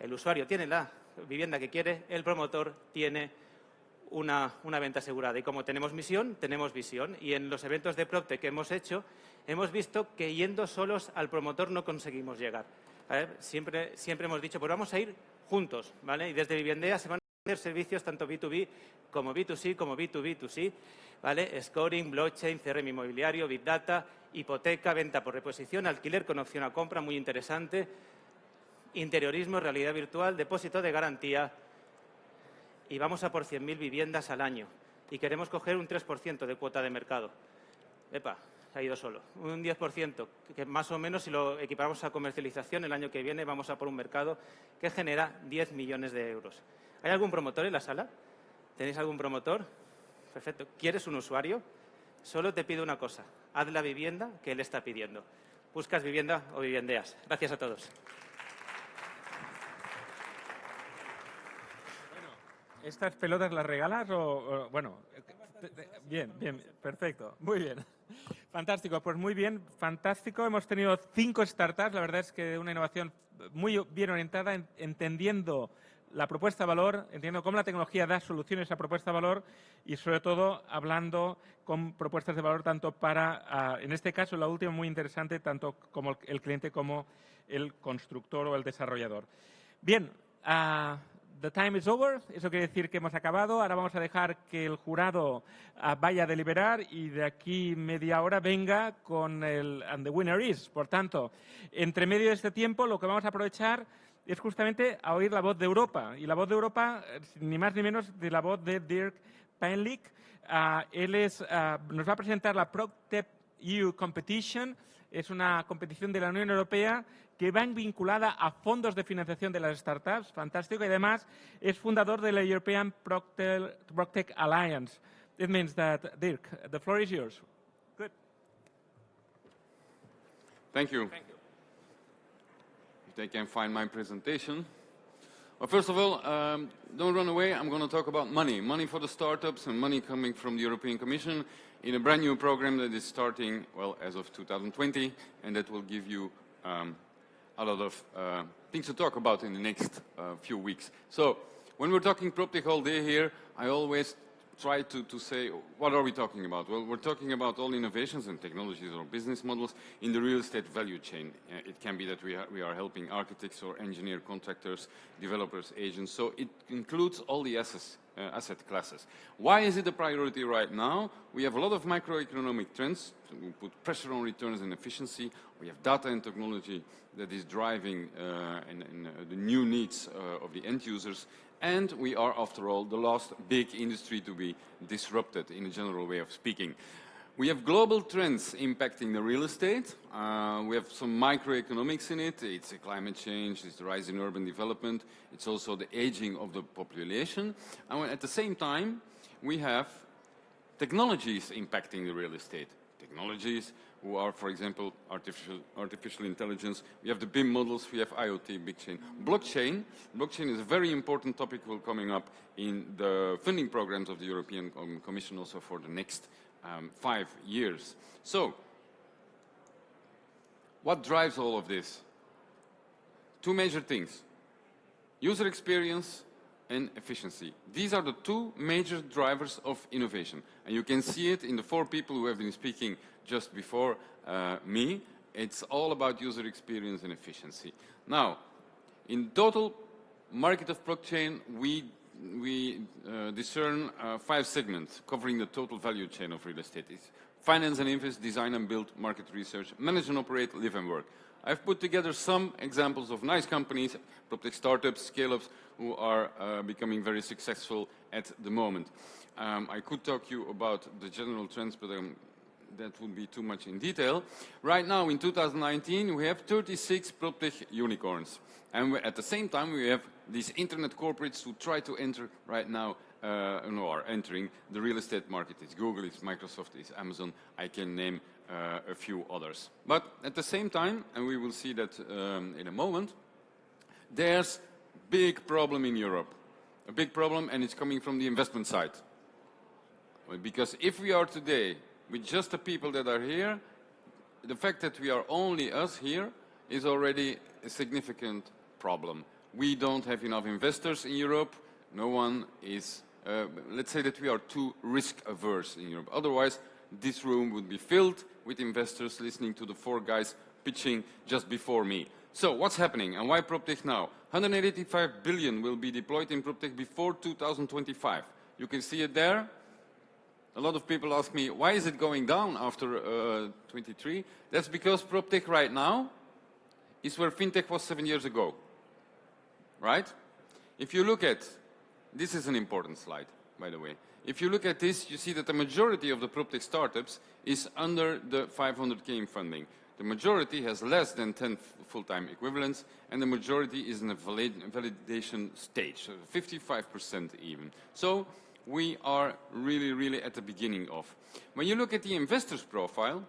El usuario tiene la vivienda que quiere, el promotor tiene una venta asegurada. Y como tenemos misión, tenemos visión. Y en los eventos de PropTech que hemos hecho, hemos visto que yendo solos al promotor no conseguimos llegar. ¿Vale? Siempre hemos dicho, pues vamos a ir juntos, ¿vale? Y desde Viviendea se van a hacer servicios tanto B2B como B2C, como B2B2C, ¿vale? Scoring, blockchain, CRM inmobiliario, Big Data, hipoteca, venta por reposición, alquiler con opción a compra, muy interesante, interiorismo, realidad virtual, depósito de garantía, y vamos a por 100.000 viviendas al año. Y queremos coger un 3% de cuota de mercado. ¡Epa! Se ha ido solo. Un 10%, que más o menos, si lo equiparamos a comercialización, el año que viene vamos a por un mercado que genera 10 millones de euros. ¿Hay algún promotor en la sala? ¿Tenéis algún promotor? Perfecto. ¿Quieres un usuario? Solo te pido una cosa. Haz la vivienda que él está pidiendo. Buscas vivienda o viviendeas. Gracias a todos. ¿Estas pelotas las regalas o bueno? Bien, perfecto, muy bien. Fantástico, pues muy bien, fantástico. Hemos tenido 5 startups, la verdad es que una innovación muy bien orientada, entendiendo la propuesta de valor, entendiendo cómo la tecnología da soluciones a propuesta de valor y, sobre todo, hablando con propuestas de valor tanto para, en este caso, la última muy interesante, tanto como el cliente como el constructor o el desarrollador. Bien, the time is over, eso quiere decir que hemos acabado. Ahora vamos a dejar que el jurado vaya a deliberar y de aquí media hora venga con el and the winner is. Por tanto, entre medio de este tiempo lo que vamos a aprovechar es justamente a oír la voz de Europa. Y la voz de Europa, ni más ni menos de la voz de Dirk Pijnlich. Él nos va a presentar la PropTech EU Competition. Es una competición de la Unión Europea que va vinculada a fondos de financiación de las startups. Fantástico. Y además es fundador de la European PropTech Alliance. It means that, Dirk, the floor is yours. Good. Thank you. If they can find my presentation. Well, first of all, don't run away. I'm going to talk about money. Money for the startups and money coming from the European Commission in a brand new program that is starting, well, as of 2020, and that will give you a lot of things to talk about in the next few weeks. So, when we're talking PropTech all day here, I always try to say, what are we talking about? Well, we're talking about all innovations and technologies or business models in the real estate value chain. It can be that we are helping architects or engineer contractors, developers, agents. So it includes all the asset classes. Why is it a priority right now? We have a lot of macroeconomic trends to put pressure on returns and efficiency. We have data and technology that is driving the new needs of the end users. And we are, after all, the last big industry to be disrupted in a general way of speaking. We have global trends impacting the real estate. We have some microeconomics in it. It's climate change, it's the rise in urban development. It's also the aging of the population. And at the same time, we have technologies impacting the real estate. Technologies who are, for example, artificial intelligence. We have the BIM models, we have IoT, big chain. Blockchain is a very important topic coming up in the funding programs of the European Commission also for the next 5 years. So, what drives all of this? 2 major things: user experience and efficiency. These are the 2 major drivers of innovation. And you can see it in the 4 people who have been speaking just before me. It's all about user experience and efficiency. Now, in total market of blockchain, we discern 5 segments covering the total value chain of real estate. It's finance and invest, design and build, market research, manage and operate, live and work. I've put together some examples of nice companies, PropTech startups, scale-ups, who are becoming very successful at the moment. I could talk you about the general trends, but that would be too much in detail. Right now, in 2019, we have 36 PropTech unicorns. And at the same time, we have these internet corporates who try to enter right now, are entering the real estate market. It's Google, it's Microsoft, it's Amazon. I can name a few others. But at the same time, and we will see that in a moment, there's a big problem in Europe. A big problem, and it's coming from the investment side. Because if we are today with just the people that are here, the fact that we are only us here is already a significant problem. we don't have enough investors in Europe. No one is, let's say that we are too risk-averse in Europe. Otherwise, this room would be filled with investors listening to the 4 guys pitching just before me. So what's happening and why PropTech now? 185 billion will be deployed in PropTech before 2025. You can see it there. A lot of people ask me, why is it going down after 23? That's because PropTech right now is where FinTech was 7 years ago, right? If you look at, this is an important slide, by the way. If you look at this, you see that the majority of the PropTech startups is under the 500K in funding. The majority has less than 10 full-time equivalents, and the majority is in a validation stage, so 55% even. So we are really, really at the beginning of. When you look at the investors profile,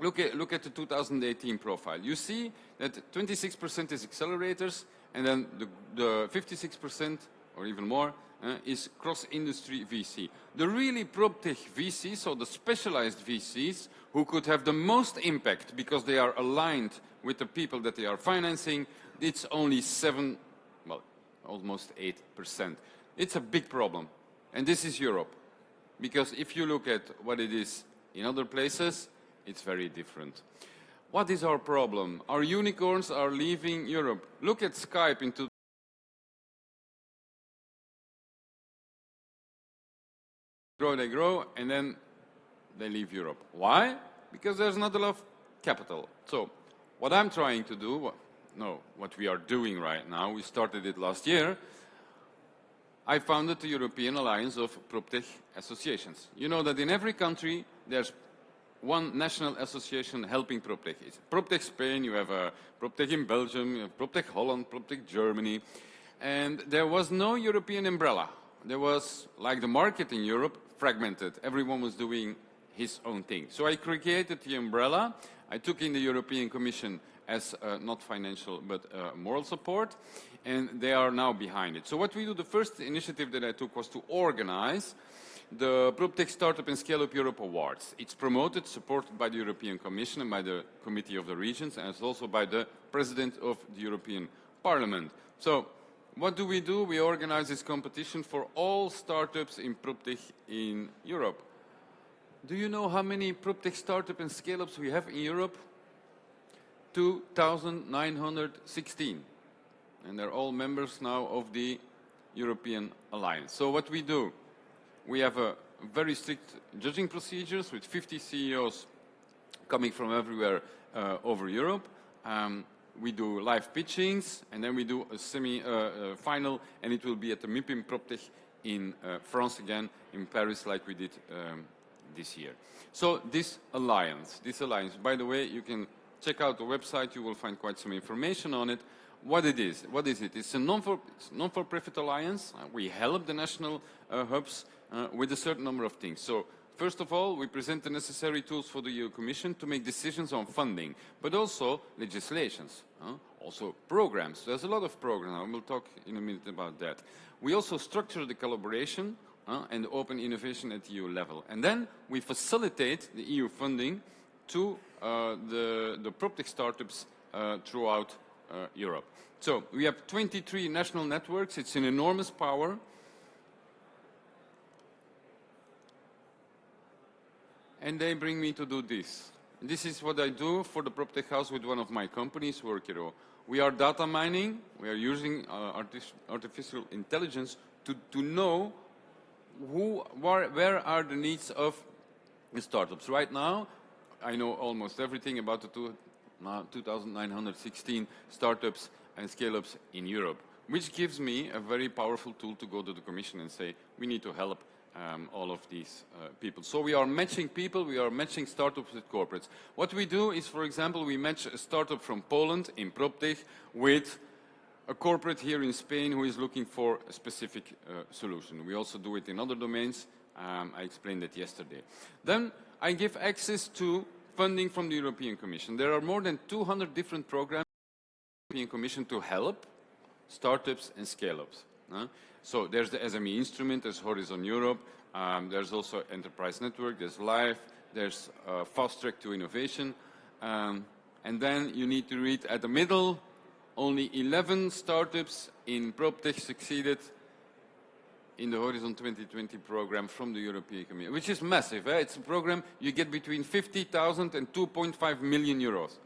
look at the 2018 profile. You see that 26% is accelerators, and then the 56% or even more is cross-industry VC. The really PropTech VCs, so the specialized VCs, who could have the most impact because they are aligned with the people that they are financing, it's only 7, well, almost 8%. It's a big problem. And this is Europe. Because if you look at what it is in other places, it's very different. What is our problem? Our unicorns are leaving Europe. Look at Skype into they grow, and then they leave Europe. Why? Because there's not a lot of capital. So what I'm trying to do, what we are doing right now, we started it last year, I founded the European Alliance of PropTech Associations. You know that in every country there's one national association helping PropTech. It's PropTech Spain, you have PropTech in Belgium, you have PropTech Holland, PropTech Germany, and there was no European umbrella. There was, like the market in Europe, fragmented. Everyone was doing his own thing. So I created the umbrella. I took in the European Commission as not financial but moral support, and they are now behind it. So what we do, the first initiative that I took was to organize the PropTech Startup and Scale Up Europe Awards. It's promoted, supported by the European Commission and by the Committee of the Regions, and it's also by the President of the European Parliament. So what do? We organize this competition for all startups in PropTech in Europe. Do you know how many PropTech startup and scale-ups we have in Europe? 2,916. And they're all members now of the European Alliance. So what we do, we have a very strict judging procedures with 50 CEOs coming from everywhere over Europe. We do live pitchings, and then we do a semi-final, and it will be at the MIPIM PropTech in France again, in Paris, like we did this year. So this alliance, by the way, you can check out the website, you will find quite some information on it. What it is? It's a non-for-profit alliance. We help the national hubs with a certain number of things. So first of all, we present the necessary tools for the EU Commission to make decisions on funding, but also legislations, also programs. There's a lot of programs, and we'll talk in a minute about that. We also structure the collaboration and open innovation at EU level. And then we facilitate the EU funding to the PropTech startups throughout Europe. So we have 23 national networks. It's an enormous power. And they bring me to do this. This is what I do for the PropTech House with one of my companies, Workiro. We are data mining. We are using artificial intelligence to know where are the needs of the startups. Right now, I know almost everything about the 2,916 startups and scale-ups in Europe, which gives me a very powerful tool to go to the Commission and say, we need to help all of these people. So we are matching people, we are matching startups with corporates. What we do is, for example, we match a startup from Poland in PropTech with a corporate here in Spain who is looking for a specific solution. We also do it in other domains. I explained it yesterday. Then I give access to funding from the European Commission. There are more than 200 different programs from the European Commission to help startups and scale-ups. So there's the SME instrument, there's Horizon Europe, there's also Enterprise Network, there's LIFE, there's Fast Track to Innovation. And then you need to read at the middle only 11 startups in PropTech succeeded in the Horizon 2020 program from the European Commission, which is massive. It's a program you get between 50,000 and 2.5 million euros.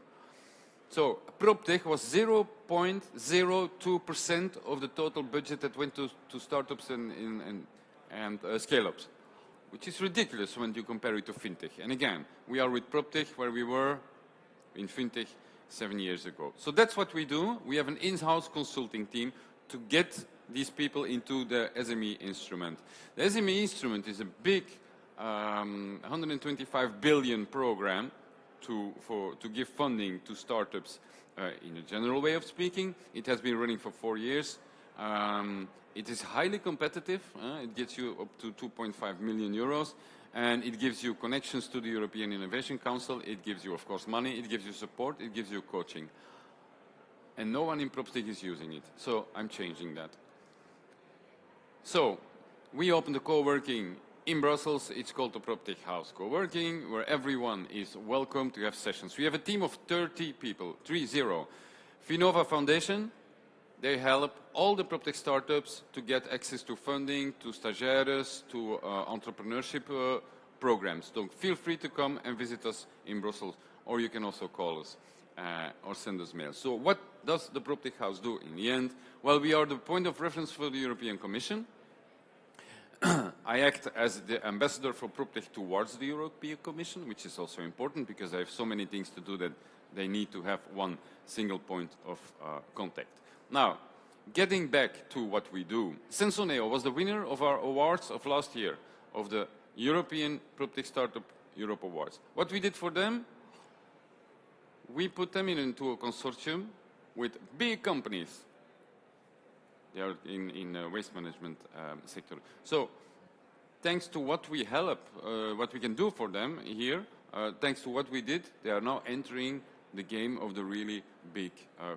So PropTech was 0.02% of the total budget that went to startups and scale-ups, which is ridiculous when you compare it to FinTech. And again, we are with PropTech where we were in FinTech 7 years ago. So that's what we do. We have an in-house consulting team to get these people into the SME instrument. The SME instrument is a big 125 billion program to give funding to startups in a general way of speaking. It has been running for 4 years. It is highly competitive. It gets you up to 2.5 million euros. And it gives you connections to the European Innovation Council. It gives you, of course, money. It gives you support. It gives you coaching. And no one in PropTech is using it. So I'm changing that. So we opened a co-working in Brussels. It's called the PropTech House Co-working, where everyone is welcome to have sessions. We have a team of 30 people, 30. Finova Foundation, they help all the PropTech startups to get access to funding, to stagiaires, to entrepreneurship programs. So feel free to come and visit us in Brussels, or you can also call us or send us mail. So what does the PropTech House do in the end? Well, we are the point of reference for the European Commission. I act as the ambassador for PropTech towards the European Commission, which is also important because I have so many things to do that they need to have one single point of contact. Now, getting back to what we do, Sensoneo was the winner of our awards of last year, of the European PropTech Startup Europe Awards. What we did for them, we put them into a consortium with big companies. They are in waste management sector. So, thanks to what we help, what we can do for them here, thanks to what we did, they are now entering the game of the really big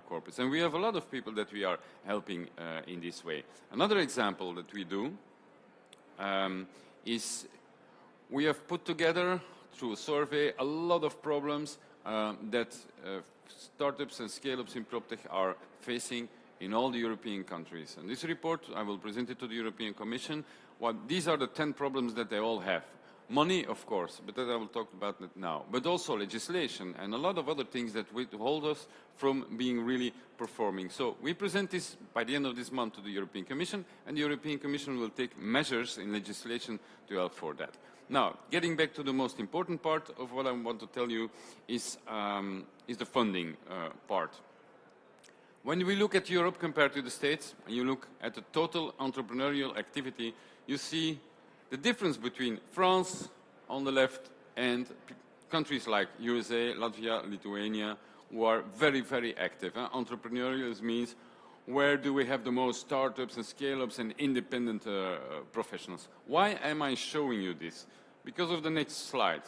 corporates. And we have a lot of people that we are helping in this way. Another example that we do is we have put together, through a survey, a lot of problems that startups and scale-ups in PropTech are facing in all the European countries. And this report, I will present it to the European Commission. These are the 10 problems that they all have. Money, of course, but that I will talk about that now. But also legislation and a lot of other things that hold us from being really performing. So we present this by the end of this month to the European Commission, and the European Commission will take measures in legislation to help for that. Now, getting back to the most important part of what I want to tell you is the funding part. When we look at Europe compared to the States, and you look at the total entrepreneurial activity, you see the difference between France on the left and countries like USA, Latvia, Lithuania, who are very, very active. Entrepreneurial means where do we have the most startups and scale-ups and independent professionals. Why am I showing you this? Because of the next slide.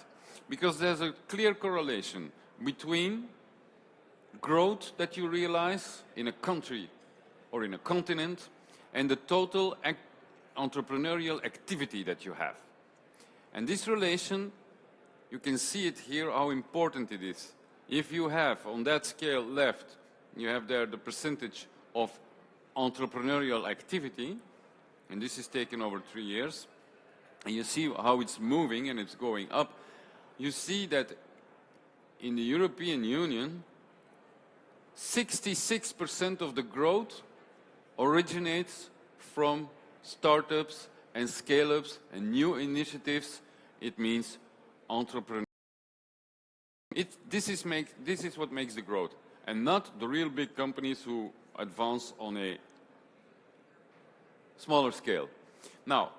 Because there's a clear correlation between growth that you realize in a country or in a continent and the total entrepreneurial activity that you have. And this relation, you can see it here, how important it is. If you have on that scale left, you have there the percentage of entrepreneurial activity, and this is taken over 3 years, and you see how it's moving and it's going up. You see that in the European Union, 66% of the growth originates from startups and scale-ups and new initiatives. It means entrepreneurs. This is what makes the growth, and not the real big companies who advance on a smaller scale. Now,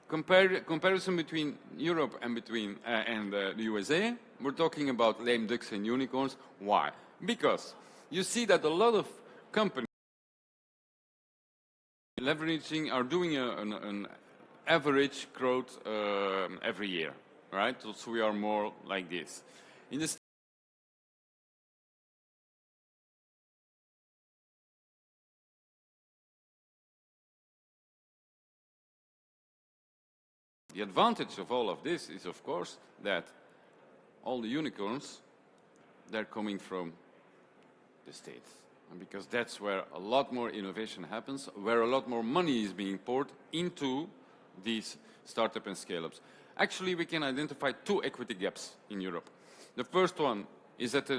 comparison between Europe and the USA, we're talking about lame ducks and unicorns. Why? Because you see that a lot of companies leveraging are doing an average growth every year, right? So we are more like this. In the advantage of all of this is, of course, that all the unicorns, they're coming from the States. because that's where a lot more innovation happens, where a lot more money is being poured into these startup and scale-ups. Actually, we can identify two equity gaps in Europe. The first one is that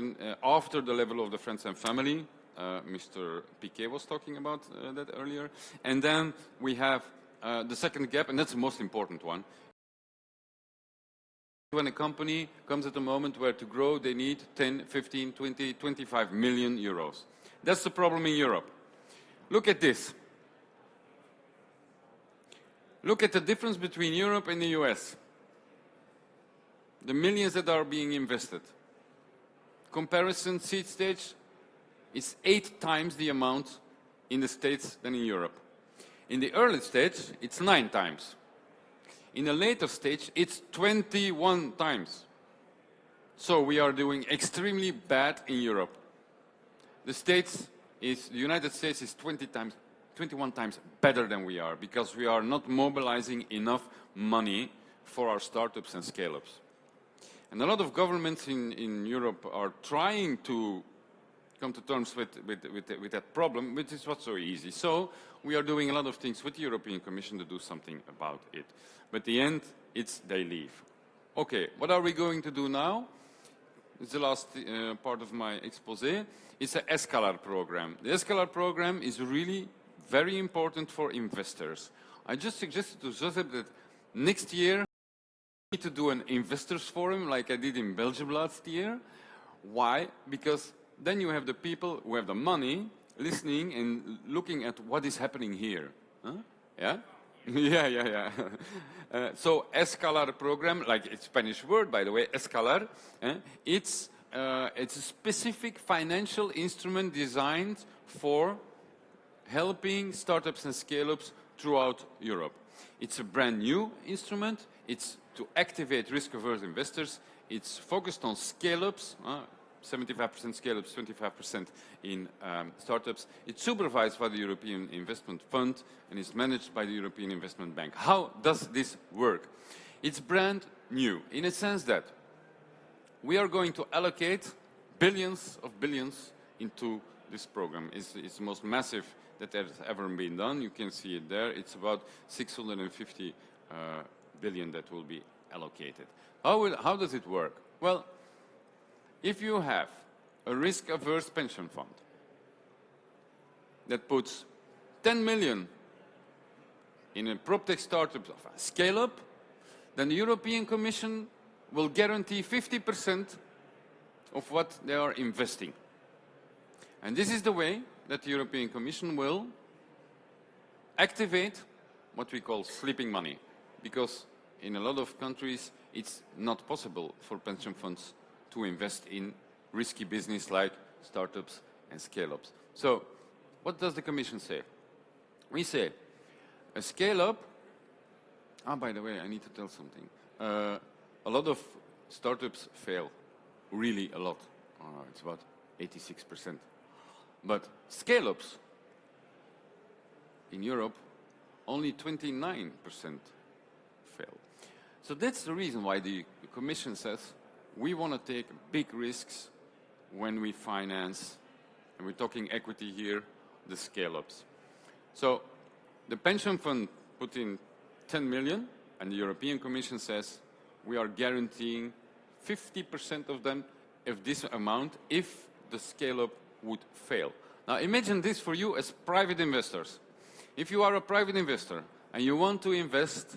after the level of the friends and family, Mr. Piquet was talking about that earlier, and then we have the second gap, and that's the most important one. When a company comes at a moment where to grow they need 10, 15, 20, 25 million euros. That's the problem in Europe. Look at this. Look at the difference between Europe and the US. The millions that are being invested. Comparison seed stage is 8 times the amount in the States than in Europe. In the early stage, it's 9 times. In a later stage, it's 21 times. So we are doing extremely bad in Europe. The United States is 21 times better than we are, because we are not mobilizing enough money for our startups and scale-ups. And a lot of governments in Europe are trying to come to terms with that problem, which is not so easy. So we are doing a lot of things with the European Commission to do something about it. But at the end, they leave. Okay, what are we going to do now? It's the last part of my exposé. It's an Escalar program. The Escalar program is really very important for investors. I just suggested to Joseph that next year we need to do an investors forum like I did in Belgium last year. Why? Because then you have the people who have the money listening and looking at what is happening here. Huh? Yeah? Yeah. So Escalar program, like it's a Spanish word, by the way, Escalar, it's a specific financial instrument designed for helping startups and scale-ups throughout Europe. It's a brand new instrument. It's to activate risk-averse investors. It's focused on scale-ups, 75% scale-ups, 25% in startups. It's supervised by the European Investment Fund and is managed by the European Investment Bank. How does this work? It's brand new in a sense that we are going to allocate billions of billions into this program. It's the most massive that has ever been done. You can see it there. It's about 650 billion that will be allocated. How does it work? Well, if you have a risk-averse pension fund that puts 10 million in a PropTech startup of a scale-up, then the European Commission will guarantee 50% of what they are investing. And this is the way that the European Commission will activate what we call sleeping money, because in a lot of countries it's not possible for pension funds to invest in risky business like startups and scale-ups. So what does the Commission say? We say a scale-up, by the way, I need to tell something. A lot of startups fail, really a lot. It's about 86%. But scale-ups in Europe, only 29% fail. So that's the reason why the Commission says we want to take big risks when we finance, and we're talking equity here, the scale-ups. So the pension fund put in 10 million, and the European Commission says we are guaranteeing 50% of them of this amount if the scale-up would fail. Now imagine this for you as private investors. If you are a private investor and you want to invest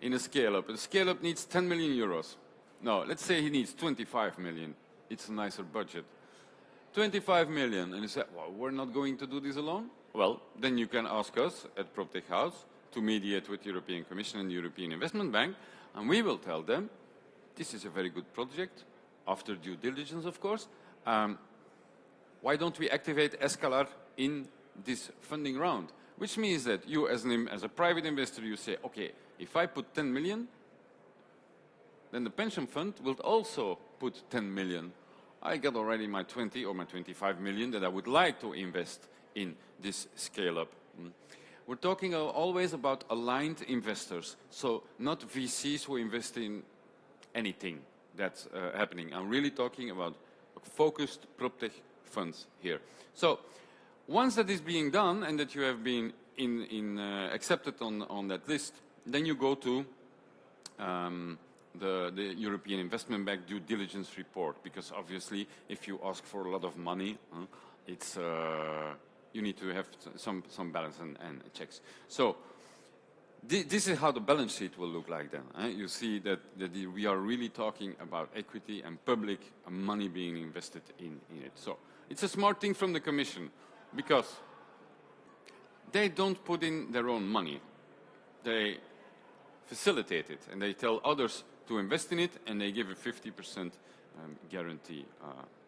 in a scale-up, the scale-up needs 10 million euros. No, let's say he needs 25 million. It's a nicer budget. 25 million, and you say, well, we're not going to do this alone? Well, then you can ask us at PropTech House to mediate with the European Commission and the European Investment Bank, and we will tell them, this is a very good project, after due diligence, of course. Why don't we activate Escalar in this funding round? Which means that you, as a private investor, you say, okay, if I put 10 million, then the pension fund will also put 10 million. I got already my 20 or my 25 million that I would like to invest in this scale-up. We're talking always about aligned investors, so not VCs who invest in anything that's happening. I'm really talking about focused PropTech funds here. So Once that is being done and that you have been accepted on that list, then you go to the European Investment Bank due diligence report, because obviously if you ask for a lot of money, you need to have some balance and checks. So this is how the balance sheet will look like then. You see that we are really talking about equity and public money being invested in it. So it's a smart thing from the Commission, because they don't put in their own money. They facilitate it, and they tell others to invest in it, and they give a 50% guarantee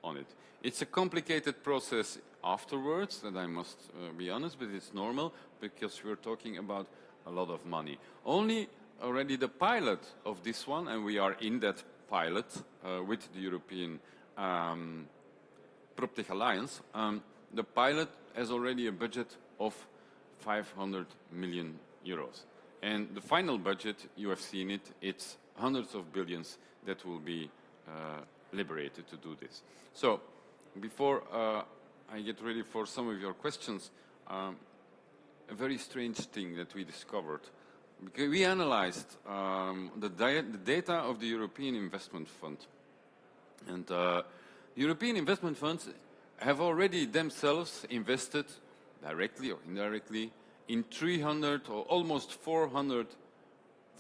on it. It's a complicated process afterwards, that I must be honest, but it's normal, because we're talking about a lot of money. Only already the pilot of this one, and we are in that pilot with the European PropTech Alliance, the pilot has already a budget of 500 million euros. And the final budget, you have seen it, it's hundreds of billions that will be liberated to do this. So before I get ready for some of your questions, a very strange thing that we discovered. Because we analyzed the data of the European Investment Fund. And European investment funds have already themselves invested, directly or indirectly, in 300 or almost 400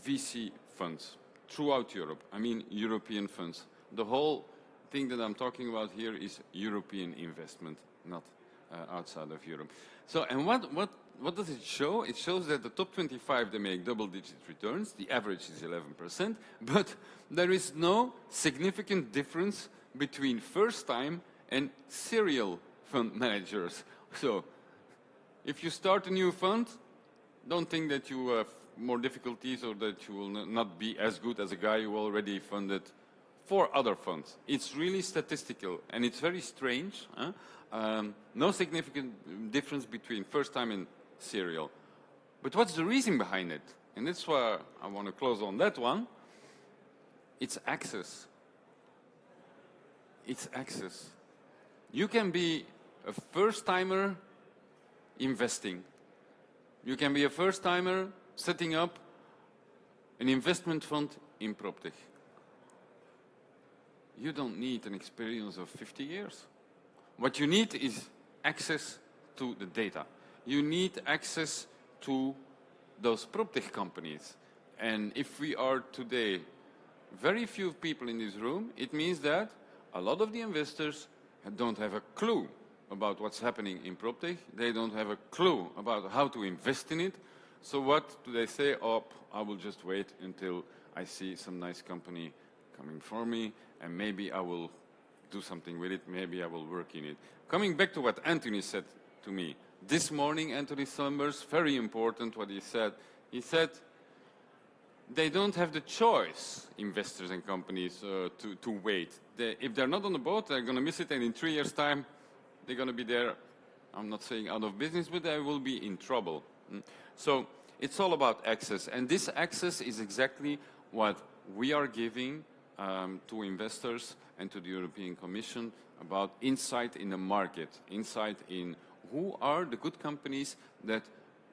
VC funds throughout Europe. I mean European funds. The whole thing that I'm talking about here is European investment, not outside of Europe. So, and what does it show? It shows that the top 25, they make double-digit returns. The average is 11%, but there is no significant difference between first-time and serial fund managers. So, if you start a new fund, don't think that you have more difficulties or that you will not be as good as a guy who already funded 4 other funds. It's really statistical, and it's very strange. No significant difference between first-time and serial. But what's the reason behind it? And that's why I want to close on that one. It's access. It's access. You can be a first-timer investing. You can be a first-timer setting up an investment fund in PropTech. You don't need an experience of 50 years. What you need is access to the data. You need access to those PropTech companies. And if we are today very few people in this room, it means that a lot of the investors don't have a clue about what's happening in PropTech. They don't have a clue about how to invest in it. So what do they say? Oh, I will just wait until I see some nice company coming for me, and maybe I will do something with it, maybe I will work in it. Coming back to what Anthony said to me, this morning, Anthony Summers, very important what he said. He said they don't have the choice, investors and companies, to wait. If they're not on the boat, they're going to miss it, and in 3 years' time, they're going to be there, I'm not saying out of business, but they will be in trouble. So it's all about access, and this access is exactly what we are giving to investors and to the European Commission about insight in the market, insight in who are the good companies that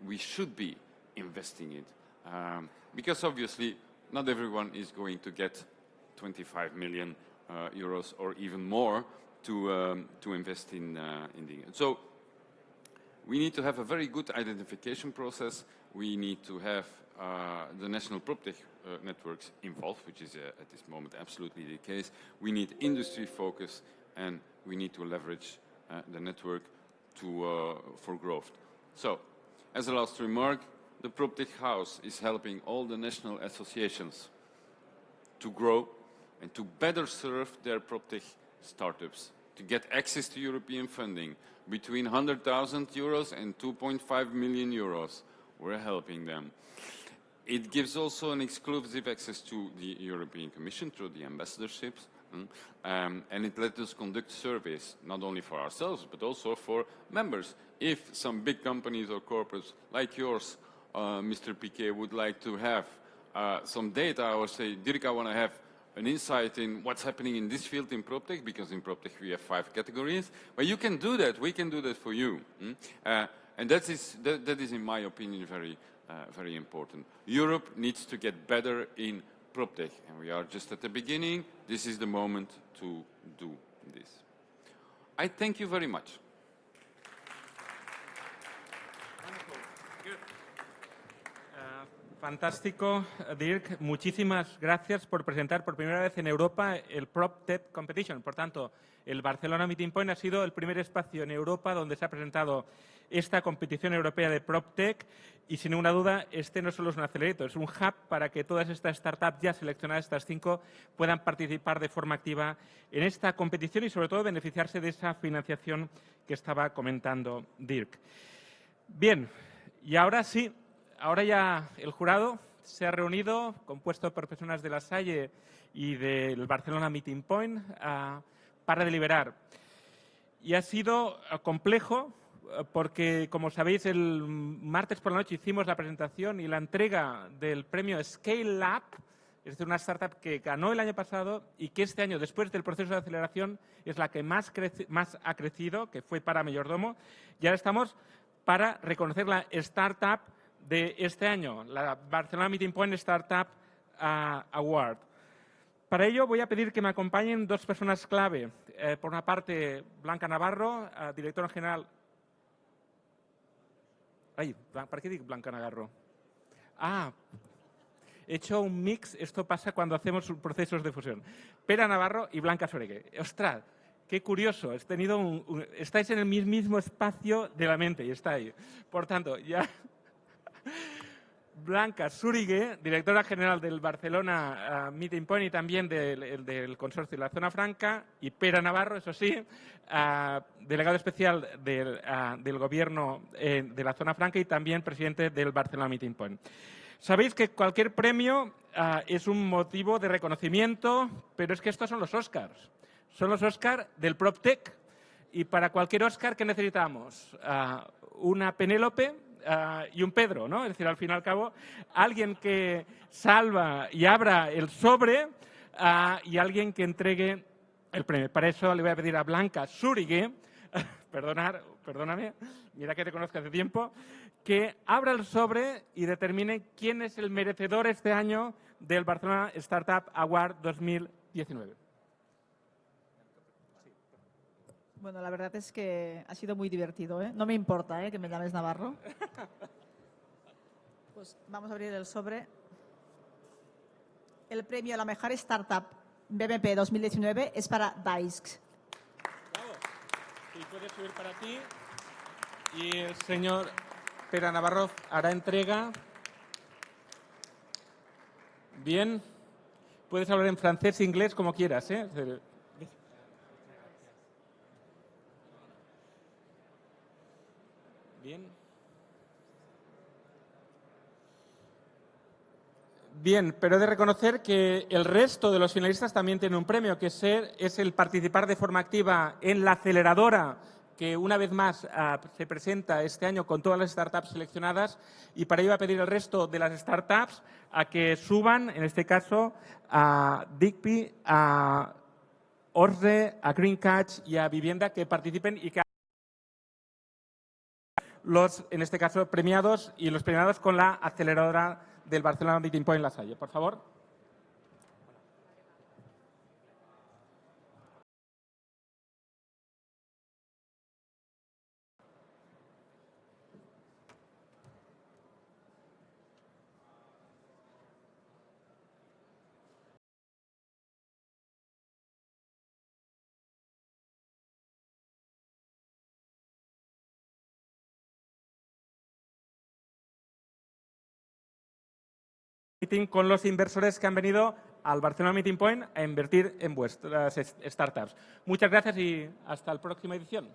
we should be investing in. Because obviously not everyone is going to get 25 million euros or even more to invest in the. So we need to have a very good identification process. We need to have the national PropTech networks involved, which is at this moment absolutely the case. We need industry focus, and we need to leverage the network for growth. So, as a last remark, the PropTech House is helping all the national associations to grow and to better serve their PropTech startups, to get access to European funding between 100,000 euros and 2.5 million euros. We're helping them. It gives also an exclusive access to the European Commission through the ambassadorships. And it lets us conduct surveys, not only for ourselves, but also for members. If some big companies or corporates like yours, Mr. Piquet, would like to have some data or say, Dirk, I want to have an insight in what's happening in this field in PropTech, because in PropTech we have 5 categories. But you can do that. We can do that for you. And that is, in my opinion, very important. Europe needs to get better in PropTech, and we are just at the beginning. This is the moment to do this. I thank you very much. Fantástico, Dirk. Muchísimas gracias por presentar por primera vez en Europa el PropTech Competition. Por tanto, el Barcelona Meeting Point ha sido el primer espacio en Europa donde se ha presentado esta competición europea de PropTech y, sin ninguna duda, este no solo es un acelerador, es un hub para que todas estas startups ya seleccionadas, estas 5, puedan participar de forma activa en esta competición y, sobre todo, beneficiarse de esa financiación que estaba comentando Dirk. Bien, y ahora sí. Ahora ya el jurado se ha reunido, compuesto por personas de La Salle y del Barcelona Meeting Point, para deliberar. Y ha sido complejo porque, como sabéis, el martes por la noche hicimos la presentación y la entrega del premio Scale Up, es decir, una startup que ganó el año pasado y que este año, después del proceso de aceleración, es la que más ha crecido, que fue para Mayordomo. Y ahora estamos para reconocer la startup de este año, la Barcelona Meeting Point Startup Award. Para ello voy a pedir que me acompañen 2 personas clave. Por una parte, Blanca Navarro, directora general. ¿Para qué digo Blanca Navarro? He hecho un mix. Esto pasa cuando hacemos procesos de fusión. Pera Navarro y Blanca Soregue. ¡Ostras! Qué curioso. Estáis en el mismo espacio de la mente y está ahí. Por tanto, ya... Blanca Soregue, directora general del Barcelona Meeting Point y también del consorcio de la Zona Franca, y Pera Navarro, eso sí, delegado especial del Gobierno de la Zona Franca y también presidente del Barcelona Meeting Point. Sabéis que cualquier premio es un motivo de reconocimiento, pero es que estos son los Oscars. Son los Oscars del PropTech. Y para cualquier Oscar, ¿qué necesitamos? Una Penélope y un Pedro, ¿no? Es decir, al fin y al cabo, alguien que salva y abra el sobre y alguien que entregue el premio. Para eso le voy a pedir a Blanca Soregue, perdóname, mira que te conozco hace tiempo, que abra el sobre y determine quién es el merecedor este año del Barcelona Startup Award 2019. Bueno, la verdad es que ha sido muy divertido, ¿eh? No me importa que me llames Navarro. Pues vamos a abrir el sobre. El premio a la mejor startup BMP 2019 es para Daisk. Bravo. Sí, puedes subir para ti. Y el señor Pera Navarro hará entrega. Bien. Puedes hablar en francés e inglés como quieras, ¿eh? Bien, pero he de reconocer que el resto de los finalistas también tienen un premio, que es el participar de forma activa en la aceleradora que una vez más se presenta este año con todas las startups seleccionadas, y para ello voy a pedir al resto de las startups a que suban, en este caso, a Digby, a Orse, a Green Catch y a Vivienda, que participen y que los, en este caso, premiados y los premiados con la aceleradora del Barcelona Meeting Point La Salle. Por favor. Con los inversores que han venido al Barcelona Meeting Point a invertir en vuestras startups. Muchas gracias y hasta la próxima edición.